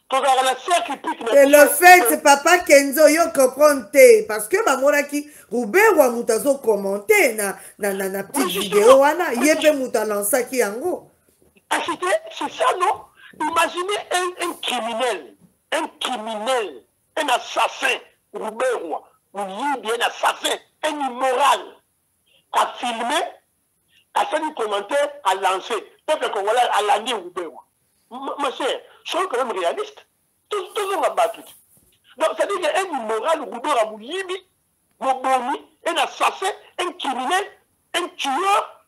tozalaka na cercle pique et le fait papa Kenzo yo comprendre te parce que bamonaki Ruberwa moto azokommente na petite vidéo wana ye mpe moto alansaki yango c'est ça non imaginez un criminel un assassin Ruberwa muyibi un assassin un immoral a filmé a fait un commentaire à lancer peuple congolais à l'année Ruberwa ma chère soyons quand même réalistes tout le monde a battu donc ça dit qu'il y a un immoral Ruberwa muyibi Moboni un assassin un criminel un tueur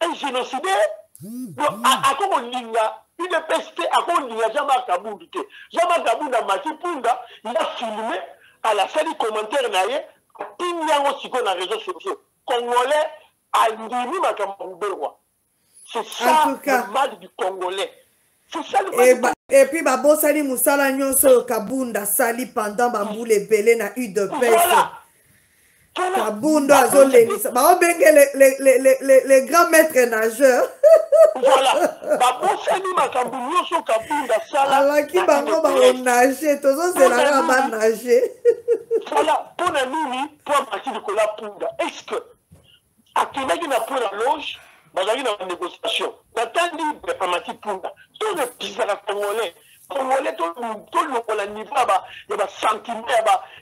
un génocidaire donc à quoi on linga une peste à quoi on linga Jean-Marc Kabunda Jean-Marc Kabunda mati punda il a filmé à la salle commentaire naie pinyango siko na réseaux sociaux congolais andimi makambo Ruberwa c'est ça le mal du congolais c'est ça le mal et puis babosali musala nyonso Kabunda sali pendant bambula ebele na UDPS Kabunda azolelisa baobenge les grands maîtres nageurs voilà babosali makambo nyonso Kabunda sala alaki bango baonage tozozelaka banage voilà mpona nini po amati likola punda est-ce que akendaki na Puela Lodge bazalaki na négociation na temps libre amati punda to nepesaka congolais tolongola niveau ya basentiment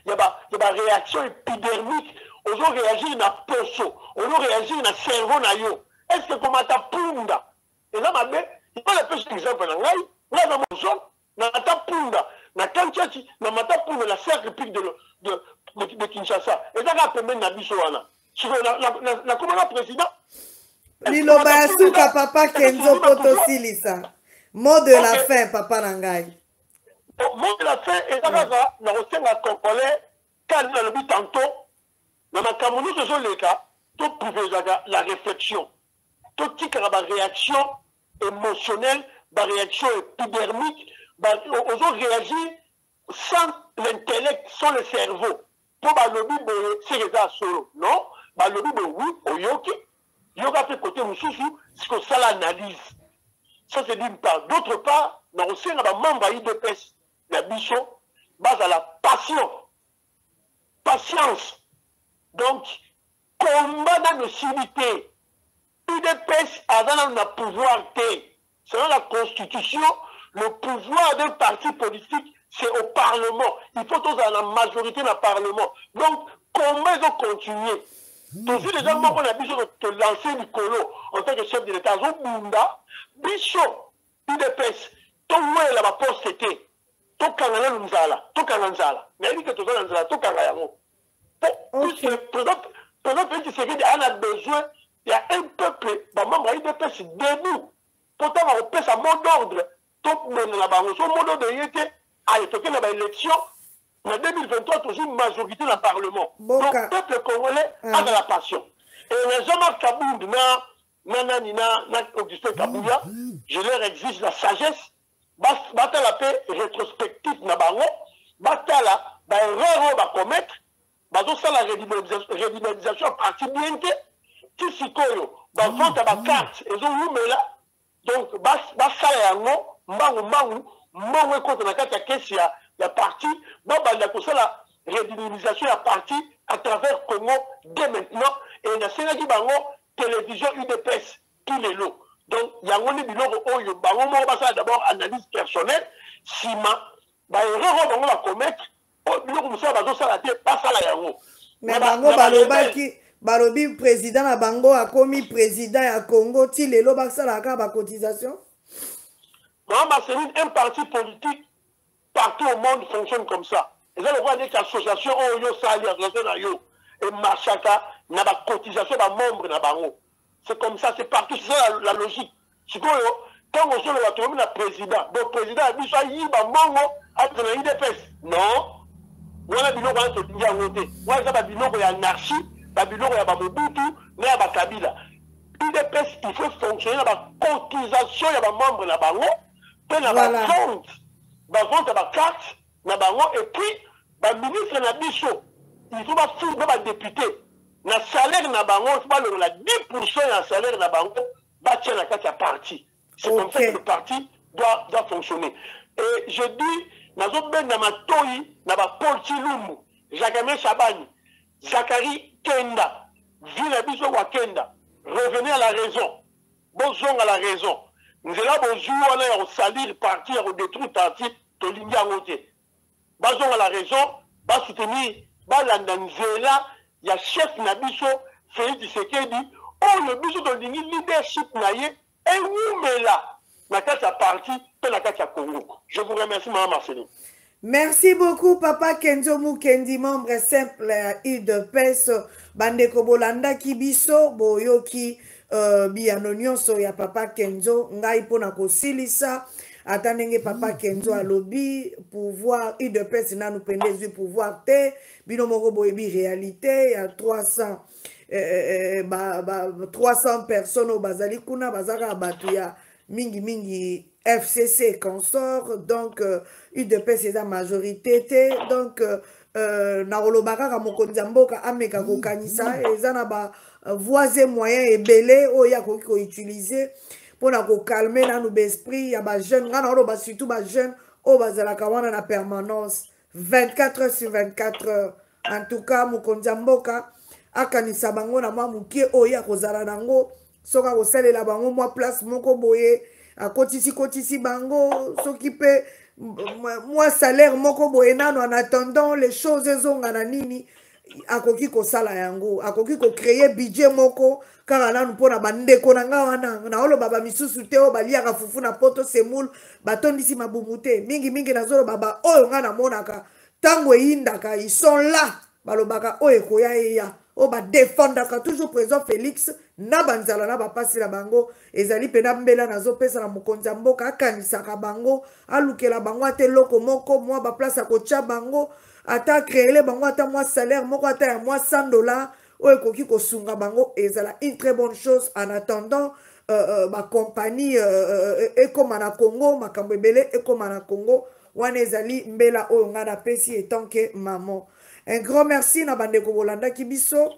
ya baréaction épidermique ozoréagir na poso ozoréagir na cerveau na yo est-ce que komata punda eza mabe ipona pesa exemple na ngai na mozone na mata punda na Kanchachi na mata punda na cercle pique de Kinshasa ezaka pembeni na biso wana na komana président liloba ya suka papa Kenzo potosilisa mot de la fin papa na ngai mot de la fin ezakaka na kosenga congolais kani nalobi tantôt na makambo nyonso ezoleka toprivezaka la réflexion totikaka baréaction émotionnelle baréaction épidermique ozoréagir sans l'intellect sans le cerveau po balobi boye seke eza solo non balobi boye oui oyoki yoka mpe côté mosusu sikosala analyse ça c'est d'une part d'autre part na kosenga bamembre ya UDPS na biso bazala patience donc combat dans le cimetière. UDPS a dans le pouvoir. Selon la Constitution, le pouvoir d'un parti politique, c'est au Parlement. Il faut tous à la majorité dans le Parlement. Donc, comment ils ont continué? Tous les gens qu'on a besoin de te lancer Nicolo en tant que chef de l'État, Zobunda, Bicho, UDPS, ton ouais là-bas poste était, ton Kangana Nzala, ton Kanganzala. Mais il dit que ton Kanganzala, ton Kangayamo. Puisque le président Félix Tshisekedi a besoin, il y a un peuple, membre de l'UDPS debout. Pourtant, on peut sa mot d'ordre. Tout le monde là-bas, son mot d'ordre était à l'époque de l'élection. En 2023, toujours une majorité dans le Parlement. Donc, le peuple congolais a de la passion. Et les Jean-Marc Kabound, Augustin Kabouya, je leur exige la sagesse. Bata la paix rétrospective na bango, bata la ba erreur ba commettre, bazo ça la redynamisation parti bien que ti sikoyo ba vente ba carte ezo lumela. Donc ba ça yango mbangu contre na kati ya kesi ya parti ba banda ko ça la redynamisation ya parti à travers Congo dès maintenant et na senaki bango télévision UDPS tous les lots. Donc, il y a un biloko oyo bango mo ba ça d'abord analyse personnelle sima ba erreur bango la commettre o biloko musa ba zo sala te pas sala yango. Mais bango balobaki balobi président na bango a commis président ya Congo ti lelo ba sala ka ba cotisation. Non, c'est un parti politique partout au monde fonctionne comme ça. Et là, on voit des associations oyo sali association na yo et machaka na ba cotisation ba membre na bango. C'est comme ça, c'est partout, c'est ça la logique. C'est quoi, quand on se le retrouve le président, le président a dit ça, il va mango, à l'IDPS. Non. Voilà, il y a un peu de voilà, il y a anarchie, il y a Mobutu, il y a Kabila. L'IDPS, il faut fonctionner, il y a cotisation, il y a membre, il y a bango, puis il y a vente, il y a carte, il y a bango, et puis, le ministre, il y a bichot, il faut faire des députés. Na salaire na bango, c'est pas le 10% na salaire na bango, bah tiens la carte à parti. C'est comme ça que le parti doit fonctionner. Et je dis, na zoben na matoi, na ba Paul Chilumbu, Jacques Chabani, Zachary Kenda, Vila Biso Wakenda, revenez à la raison. Bonjour à la raison. Nous allons bonjour à la salir parti, à détruire parti, to linga ngote. Bonjour à la raison, bah soutenir, bah l'andanzela. Il y a chef Nabiso, Félix Tshisekedi, le biso de leadership naïe, et où mais là, na kata parti, pe na kata Congo. Je vous remercie, Mme Marceline. Merci beaucoup, Papa Kenzo Mukendi, membre simple UDPS, Bandeko Bolanda Kibiso, Boyoki, Biano Nyonso, ya Papa Kenzo, Ngai pona kosilisa. Attendez Papa Kenzo à lobby, pouvoir, UDPS n'a nous pendez pouvoir te, bino moko boyebi réalité, il y a 300 personnes au Bazali Kuna, Bazara Batuya, mingi FCC consort, donc UDPS est la majorité, donc Naolo Baraka Mokonzamboka Ameka Kokanisa, et Zanaba voisin moyen et belé, oya ko utiliser. Pour nous calmer dans nos esprits, il y a des jeunes, surtout des jeunes, qui sont en permanence 24 heures sur 24 heures. En tout cas, Mokonzamboka, akanisa bango na mamuki oya kozala nango, soka kosalela bango mwa place moko boye, kotisi bango, soki pe mwa salaire moko boye nano en attendant les choses ezonga na nini, akoki kosala yango, akoki ko créer budget moko. Car là nous pona bandeko nanga wana na olo baba misusu te o baliaka fufu na poto semoule batondisi mabumute mingi nazolo baba oyo nga na monaka tango indaka ils sont là balobaka oyo koya eya o ba défendaka toujours président Félix na banzala na bapasi la bango ezali pena mbela nazo pesa na mokonzi mboka akanisaka bango alukela bango ate loko moko mwa ba place akocha bango ata créer bango ata mwa salaire moko ata ya mwa $100 oyekoki kosunga bango ezala une très bonne chose en attendant ma compagnie ekoma na Congo makambo ebele ekoma na Congo wana ezali mbela oyo nga na pesi etant que maman. Un grand merci na bandeko bolanda kibiso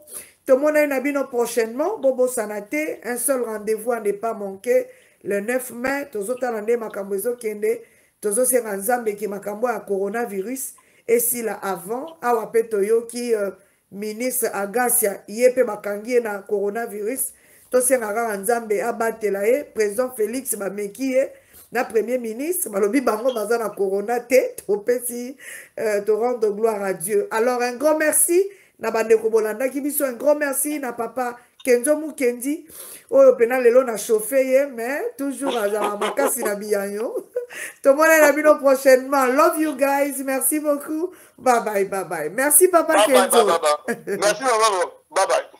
tomona na bino prochainement bobo sanate un seul rendez-vous à ne pas manquer le 9 mai tozotala nde makambo ezokende tozosenga nzambe ki makambo ya coronavirus et si là avant awa pe toyoki ministre Agasia ye pe bakangi ye na coronavirus tosenga kaka nzambe abatela ye président Félix bameki ye na premier ministre balobi bango baza na corona te topesi to rendre gloire à Dieu. Alors un grand merci na bandeko bolandaki biso, un grand merci na papa Kenzo Mukendi oyo pena lelo na chauffé ye mais toujours azala makasi na biyanyo. Tomona na bino prochainement. Love you guys. Merci beaucoup. Bye bye, bye bye. Merci papa Kenzo. Merci maman. Bye bye.